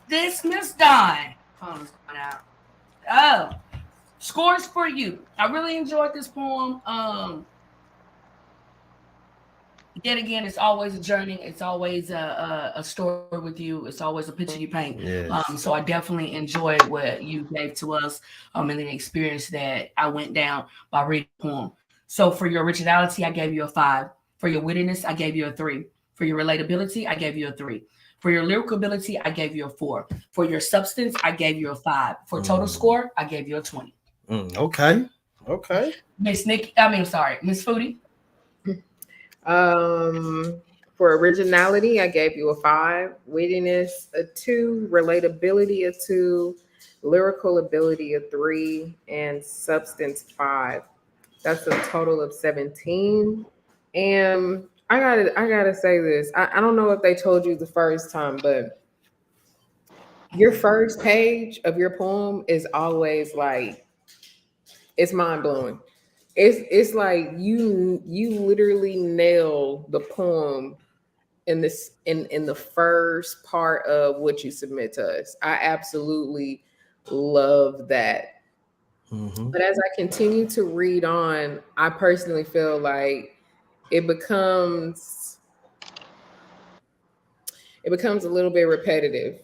Dawn. Phone is going out. Oh, scores for you. I really enjoyed this poem. Yet again, it's always a journey. It's always a story with you. It's always a picture you paint. Yes. So I definitely enjoyed what you gave to us and the experience that I went down by reading the poem. So for your originality, I gave you a 5. For your wittiness, I gave you a 3. For your relatability, I gave you a 3. For your lyrical ability, I gave you a 4. For your substance, I gave you a 5. For total Mm. score, I gave you a 20. Okay. Okay. Miss Nikki, I mean, sorry, Miss Foodie. Um, for originality, I gave you a 5. Wittiness, a 2. Relatability, a 2. Lyrical ability, a 3. And substance, 5. That's a total of 17. And I gotta say this. I don't know if they told you the first time, but your first page of your poem is always like it's mind blowing. It's like you literally nail the poem in this in the first part of what you submit to us. I absolutely love that. Mm-hmm. But as I continue to read on, I personally feel like it becomes it becomes a little bit repetitive.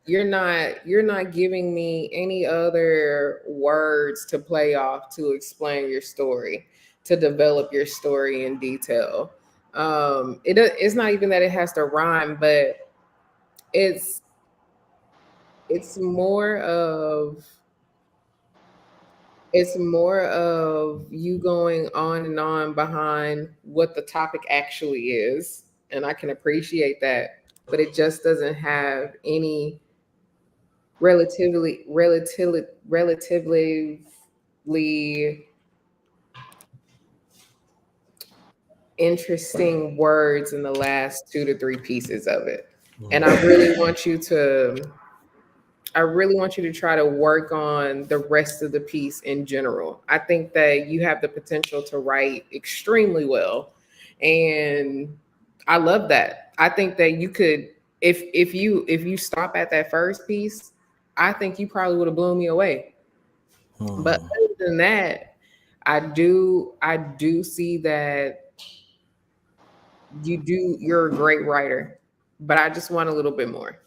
You're not giving me any other words to play off to explain your story, to develop your story in detail. It's not even that it has to rhyme, but it's it's more of it's more of you going on and on behind what the topic actually is, and I can appreciate that, but it just doesn't have any relatively interesting words in the last 2 to 3 pieces of it. And I really want you to try to work on the rest of the piece in general. I think that you have the potential to write extremely well. And I love that. I think that you could if you stop at that first piece, I think you probably would have blown me away. But Mm. other than that, I do see that you're a great writer. But I just want a little bit more.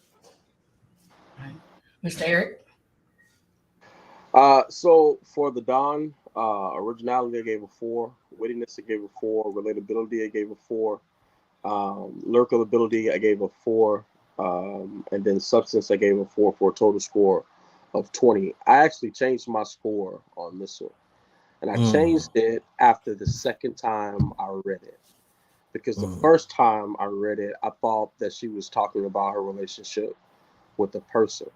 Right. Mr. Eric? So for the Don, originality I gave a 4, wittiness I gave a 4, relatability I gave a 4, lyrical ability I gave a 4, and then substance I gave a 4 for a total score of 20. I actually changed my score on this one, and I Mm. changed it after the second time I read it because the Mm. first time I read it, I thought that she was talking about her relationship with the person,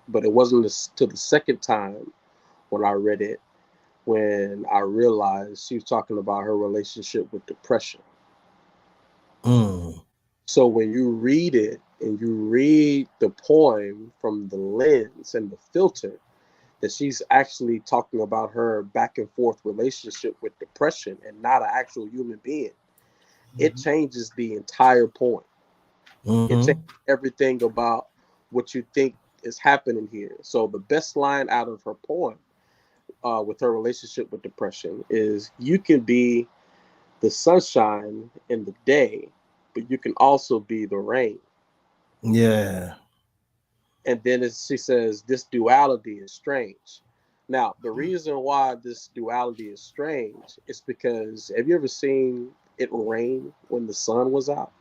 but it wasn't till the second time when I read it when I realized she was talking about her relationship with depression. Mm. So when you read it and you read the poem from the lens and the filter, that she's actually talking about her back and forth relationship with depression and not an actual human being, it Mhm. changes the entire poem. It Mm-hmm. changes everything about what you think is happening here. So the best line out of her poem with her relationship with depression is you can be the sunshine in the day, but you can also be the rain. Yeah. And then she says, this duality is strange. Now, the reason why this duality is strange is because have you ever seen it rain when the sun was out?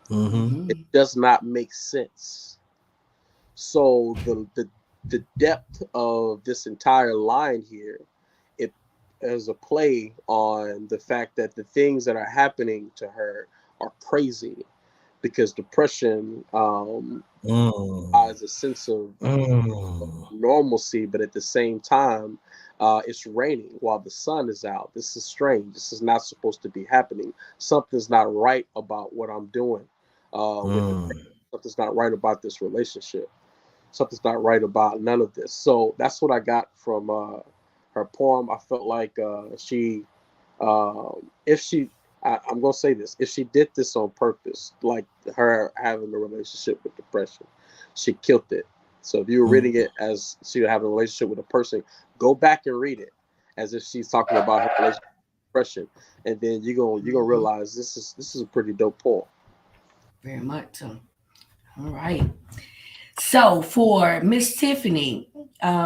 Mm-hmm. It Mhm. does not make sense. So the depth of this entire line here, it is a play on the fact that the things that are happening to her are crazy because depression Mm. has a sense of Mm. normalcy, but at the same time, it's raining while the sun is out. This is strange. This is not supposed to be happening. Something's not right about what I'm doing with the Mm. something's not right about this relationship. Something's not right about none of this. So that's what I got from her poem. I felt like if she, I'm gonna say this, if she did this on purpose, like her having a relationship with depression, she killed it. So if you were reading Mm. it as she would have a relationship with a person, go back and read it as if she's talking about her relationship with depression, and then you're gonna Mhm. realize this is a pretty dope poem. Very much so. All right. So for Miss Tiffany,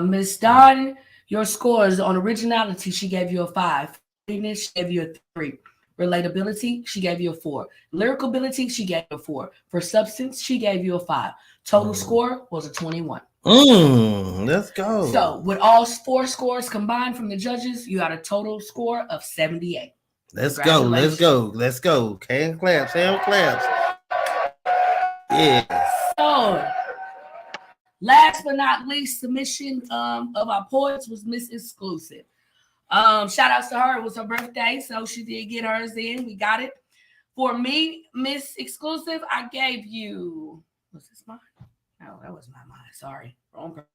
Miss Dawn, your scores on originality, she gave you a 5. Funniness, she gave you a 3. Relatability, she gave you a 4. Lyrical ability, she gave you a 4. For substance, she gave you a 5. Total Mm. score was a 21. Let's So go. with all 4 scores combined from the judges, you got a total score of 78. Let's go. Let's Congratulations. go. Let's go. Hand claps. Hand claps. Yes. So last but not least, submission of our poets was Miss Exclusive. Shout outs to her. It was her birthday, so she did get hers in. We got it. For me, Miss Exclusive, I gave you. Was this mine? No, that was not mine. Sorry, wrong person.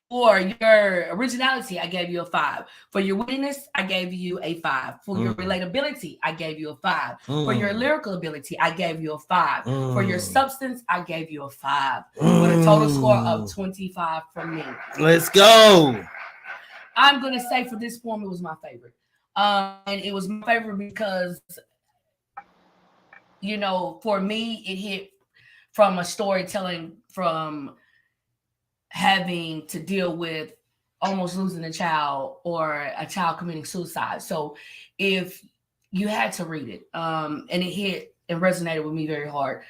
For your originality, I gave you a 5. For your wittiness, I gave you a 5. For your relatability, I gave you a 5. For your lyrical ability, I gave you a 5. For your substance, I gave you a 5. With a total score of 25 from me. Let's go. I'm gonna say for this poem, it was my favorite. And it was my favorite because, you know, for me, it hit from a storytelling from having to deal with almost losing a child or a child committing suicide. So if you had to read it, and it hit and resonated with me very hard.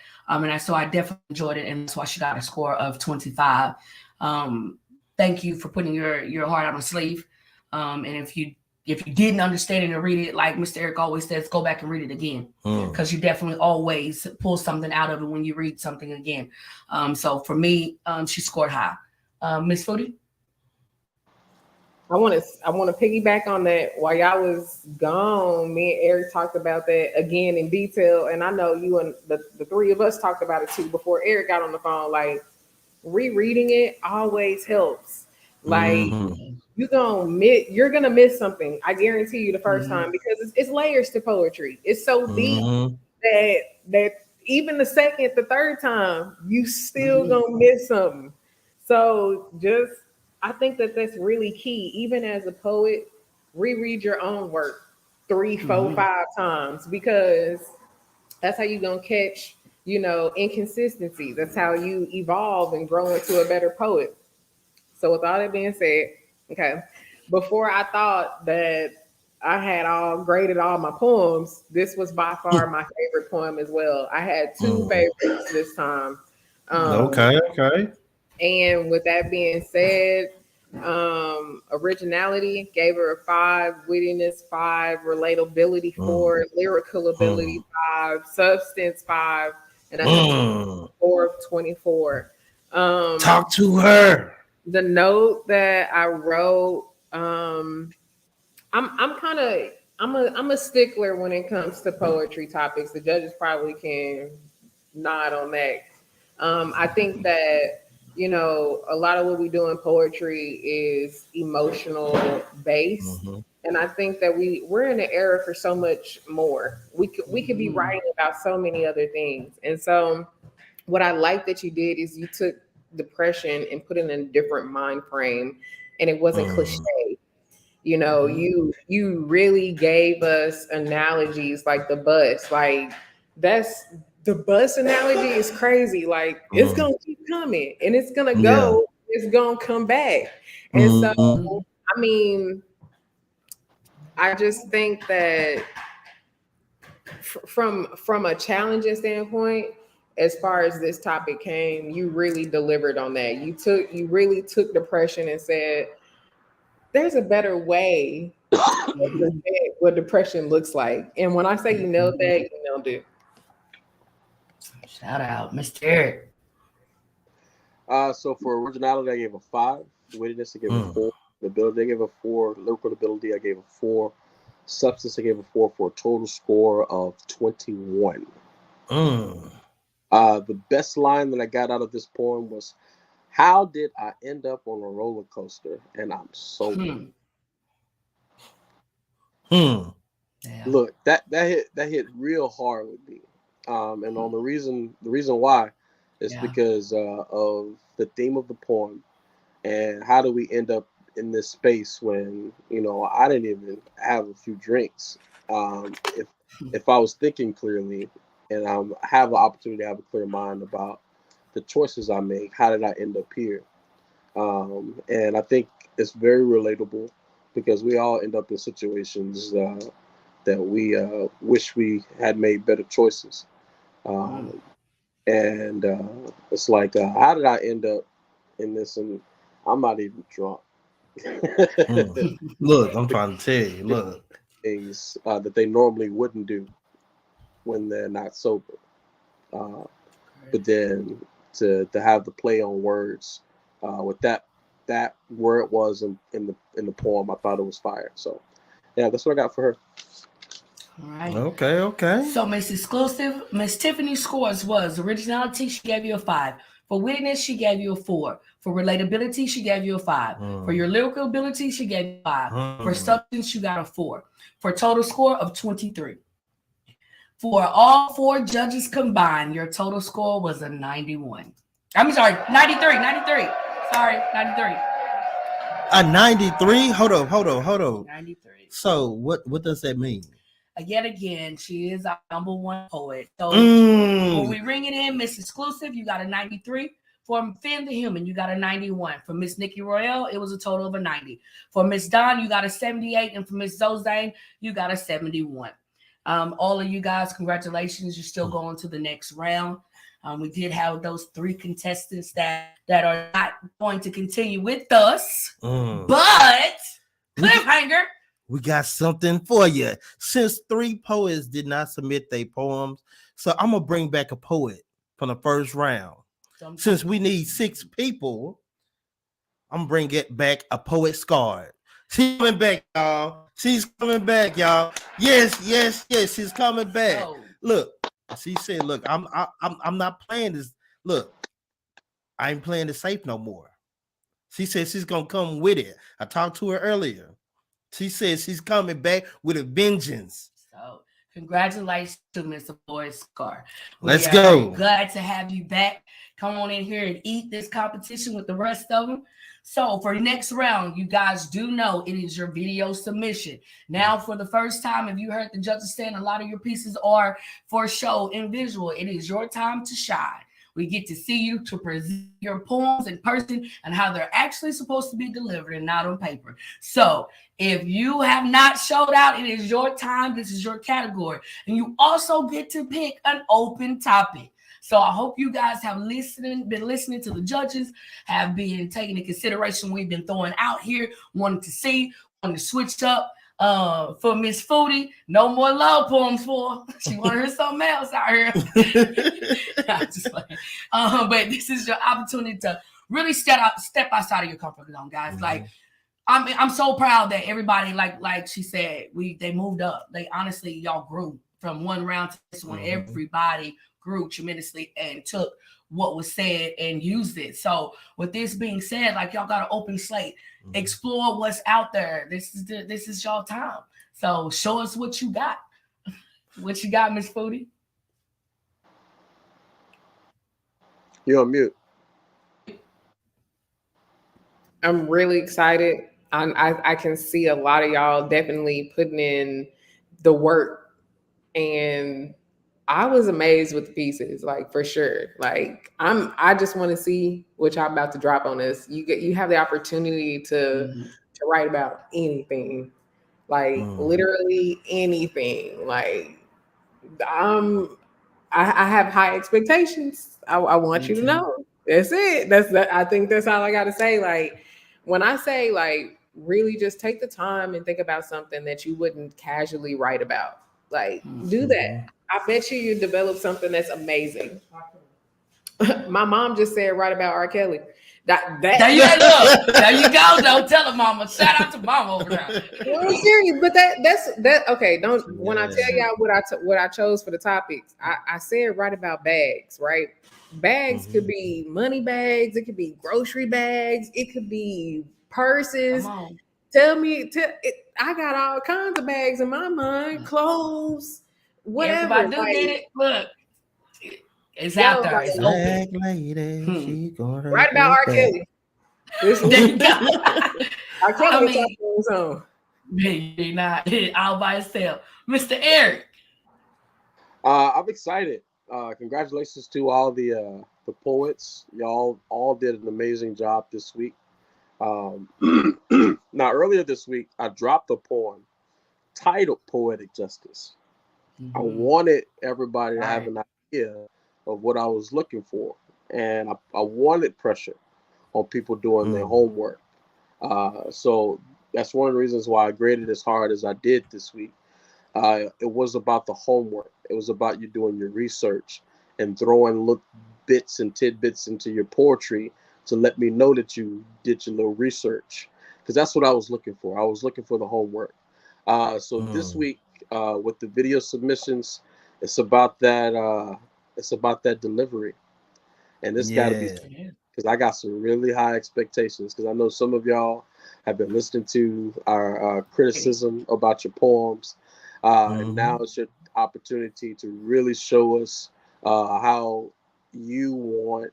So I definitely enjoyed it, and that's why she got a score of 25. Thank you for putting your heart on my sleeve. And if you didn't understand it and read it, like Mr. Eric always says, go back and read it again, because you definitely always pull something out of it when you read something again. So for me, she scored high. Miss Foodie? I want to piggyback on that. While y'all was gone, me and Eric talked about that again in detail, and I know you and the three of us talked about it too before Eric got on the phone. Like, rereading it always helps. Like, you're gonna miss something. I guarantee you the first time, because it's layers to poetry. It's so deep that even the second, the third time, you still gonna miss something. So I think that's really key. Even as a poet, reread your own work 3, 4, 5 times, because that's how you're gonna catch, inconsistencies. That's how you evolve and grow into a better poet. So with all that being said, okay, before I thought that I had all graded all my poems, this was by far my favorite poem as well. I had 2 favorites this time. Okay. And with that being said, originality gave her a 5, wittiness 5, relatability 4, lyrical ability 5, substance 5, and that's a score of 24. Talk to her. The note that I wrote, I'm a stickler when it comes to poetry topics. The judges probably can nod on that. I think that, a lot of what we do in poetry is emotional based. And I think that we're in an era for so much more. We could be writing about so many other things. And so what I like that you did is you took depression and put it in a different mind frame, and it wasn't cliche. You really gave us analogies like the bus. Like, that's the bus analogy is crazy. Like, it's gonna keep coming and it's gonna go, it's gonna come back. And so I mean, I just think that from a challenging standpoint, as far as this topic came, you really delivered on that. You really took depression and said, there's a better way to present what depression looks like. And when I say you nailed that, you nailed it. Shout out, Mr. Eric. So for originality, I gave a 5. Wittiness, I gave a 4. The ability, I gave a 4. Lyrical ability, I gave a 4. Substance, I gave a 4 for a total score of 21. The best line that I got out of this poem was, "How did I end up on a roller coaster and I'm sober?" Look, that hit real hard with me. And on the reason why is because of the theme of the poem, and how do we end up in this space when I didn't even have a few drinks. If I was thinking clearly and I have an opportunity to have a clear mind about the choices I make, how did I end up here? And I think it's very relatable, because we all end up in situations that we wish we had made better choices. And it's like, how did I end up in this? And I'm not even drunk. Look, I'm trying to tell you, look, things that they normally wouldn't do when they're not sober. But then to have the play on words with that where it was in the poem, I thought it was fire. So yeah, that's what I got for her. All right. Okay. So Miss Exclusive, Miss Tiffany's scores was originality, she gave you a 5. For wittiness, she gave you a 4. For relatability, she gave you a 5. For your lyrical ability, she gave you a 5. For substance, you got a 4. For a total score of 23. For all 4 judges combined, your total score was a 91. I'm sorry, 93. Sorry, 93. A 93? Hold on. 93. So what does that mean? Yet again, she is our number 1 poet. So when we ring it in, Miss Exclusive, you got a 93. For Finn the Human, you got a 91. For Miss Nikki Royale, it was a total of a 90. For Miss Dawn, you got a 78. And for Miss Zozane, you got a 71. All of you guys, congratulations. You're still going to the next round. We did have those 3 contestants that are not going to continue with us. But cliffhanger. We got something for you. Since 3 poets did not submit their poems, so I'm gonna bring back a poet from the first round. Since we need 6 people, I'm bringing back a poet Scarred. She's coming back, y'all. She's coming back, y'all. Yes. She's coming back. Oh. Look, she said, "Look, I'm not playing this. Look, I ain't playing it safe no more." She said she's gonna come with it. I talked to her earlier. She said she's coming back with a vengeance. So, congratulations to Mr. Boyd Scar. Let's go. Glad to have you back. Come on in here and eat this competition with the rest of them. So, for next round, you guys do know it is your video submission. Now, for the first time, if you heard the judges saying a lot of your pieces are for show and visual, it is your time to shine. We get to see you to present your poems in person and how they're actually supposed to be delivered and not on paper. So if you have not showed out, it is your time. This is your category. And you also get to pick an open topic. So I hope you guys have been listening to the judges, have been taking into consideration what we've been throwing out here, wanting to switch up. For Miss Foodie, no more love poems for her. She want to hear something else out here. But this is your opportunity to really step outside of your comfort zone, guys. Like I'm so proud that everybody, like she said, they moved up. They honestly, y'all grew from one round to this one. Everybody grew tremendously and took what was said and used it. So with this being said, like y'all got an open slate. Explore what's out there. This is y'all time. So show us what you got. What you got, Miss Foodie? You're on mute. I'm really excited. I can see a lot of y'all definitely putting in the work, and I was amazed with the pieces, like for sure. Like I just want to see what y'all about to drop on us. You have the opportunity to write about anything, like literally anything. Like I have high expectations. I want you to know. That's it. I think that's all I got to say. Like when I say like really just take the time and think about something that you wouldn't casually write about. Like do that. I bet you develop something that's amazing. My mom just said write about R. Kelly. There you go. Don't tell her, mama. Shout out to mama over there. Well, I'm serious, but that's okay. Don't when I tell y'all what I chose for the topics, I said write about bags, right? Bags could be money bags, it could be grocery bags, it could be purses. I got all kinds of bags in my mind, clothes. Whatever. Everybody did it. Look, it's out there. It's open. Lady, right about R. Kelly. There you go. R. Kelly on his own. Maybe not all by itself. Mr. Eric. I'm excited. Congratulations to all the poets. Y'all all did an amazing job this week. Now, earlier this week, I dropped a poem titled Poetic Justice. I wanted everybody to have an idea of what I was looking for. And I wanted pressure on people doing their homework. So that's one of the reasons why I graded as hard as I did this week. It was about the homework. It was about you doing your research and throwing bits and tidbits into your poetry to let me know that you did your little research. Because that's what I was looking for. I was looking for the homework. So this week, with the video submissions, it's about that delivery, and it's got to be, because I got some really high expectations, because I know some of y'all have been listening to our criticism about your poems, and now it's your opportunity to really show us how you want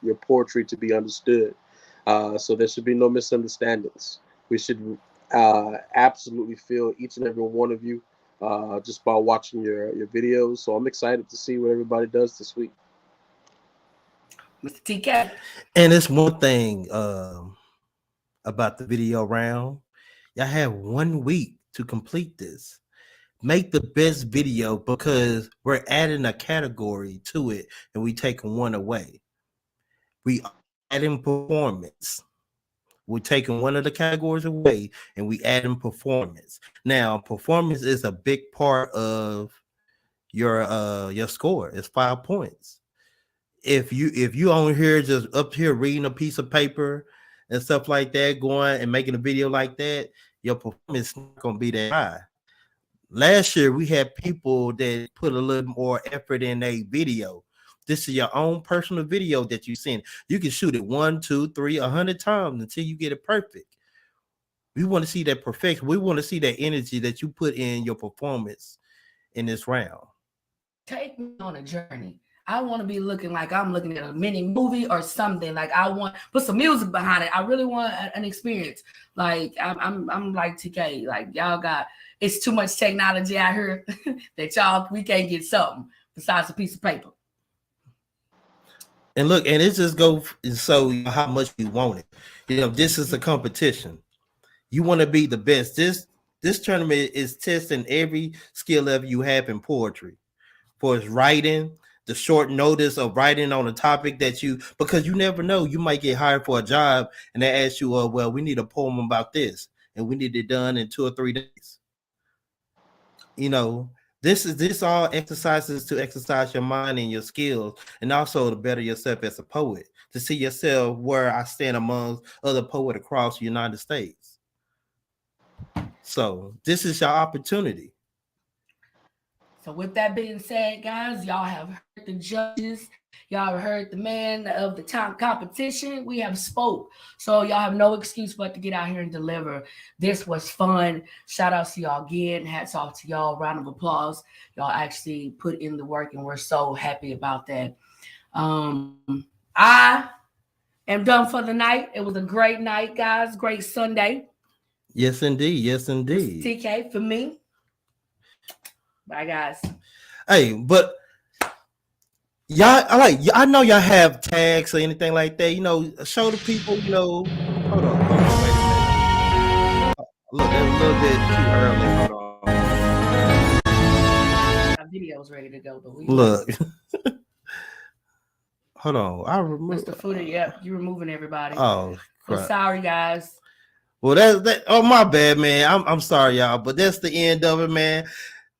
your poetry to be understood. So there should be no misunderstandings. We should absolutely feel each and every one of you just by watching your videos. So I'm excited to see what everybody does this week. Mr. TK. And it's one thing about the video round. Y'all have 1 week to complete this. Make the best video, because we're adding a category to it and we taking one away. We adding performance. We're taking one of the categories away and we adding performance. Now, performance is a big part of your score. It's 5 points. If you on here just up here reading a piece of paper and stuff like that, going and making a video like that, your performance is not gonna be that high. Last year we had people that put a little more effort in a video. This is your own personal video that you send. You can shoot it 1, 2, 3, 100 times until you get it perfect. We want to see that perfection. We want to see that energy that you put in your performance in this round. Take me on a journey. I want to be looking like I'm looking at a mini movie or something. Like, I want put some music behind it. I really want an experience. Like, I'm like TK. Like, y'all got, it's too much technology out here that we can't get something besides a piece of paper. And look, and it just go so how much you want it. This is a competition. You want to be the best. This tournament is testing every skill level you have in poetry. For its writing, the short notice of writing on a topic that because you never know, you might get hired for a job and they ask you, well, we need a poem about this, and we need it done in 2 or 3 days. This all exercises to exercise your mind and your skills, and also to better yourself as a poet, to see yourself where I stand amongst other poets across the United States. So this is your opportunity. So with that being said, guys, y'all have heard the judges. Y'all have heard the man of the top competition. We have spoke. So y'all have no excuse but to get out here and deliver. This was fun. Shout out to y'all again. Hats off to y'all. Round of applause. Y'all actually put in the work, and we're so happy about that. I am done for the night. It was a great night, guys. Great Sunday. Yes, indeed. Yes, indeed. TK, for me. Bye, guys. Hey, but y'all, I know y'all have tags or anything like that. Show the people. Hold on, wait a minute. Look, it's a little bit too early. Hold on. Our video's ready to go, but we look. Hold on, I remove Mr. Foodie. Yep, you're removing everybody. Oh, crap. Well, sorry, guys. Well, that's that. Oh, my bad, man. I'm sorry, y'all, but that's the end of it, man.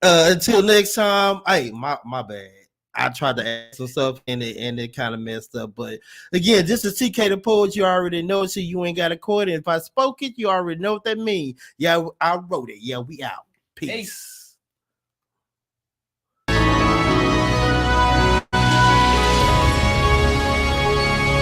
Until next time. Hey, my bad. I tried to add some stuff and it kind of messed up. But again, this is TkDaPoet. You already know it, so you ain't got to quote it. If I spoke it, you already know what that means. Yeah, I wrote it. Yeah, we out. Peace.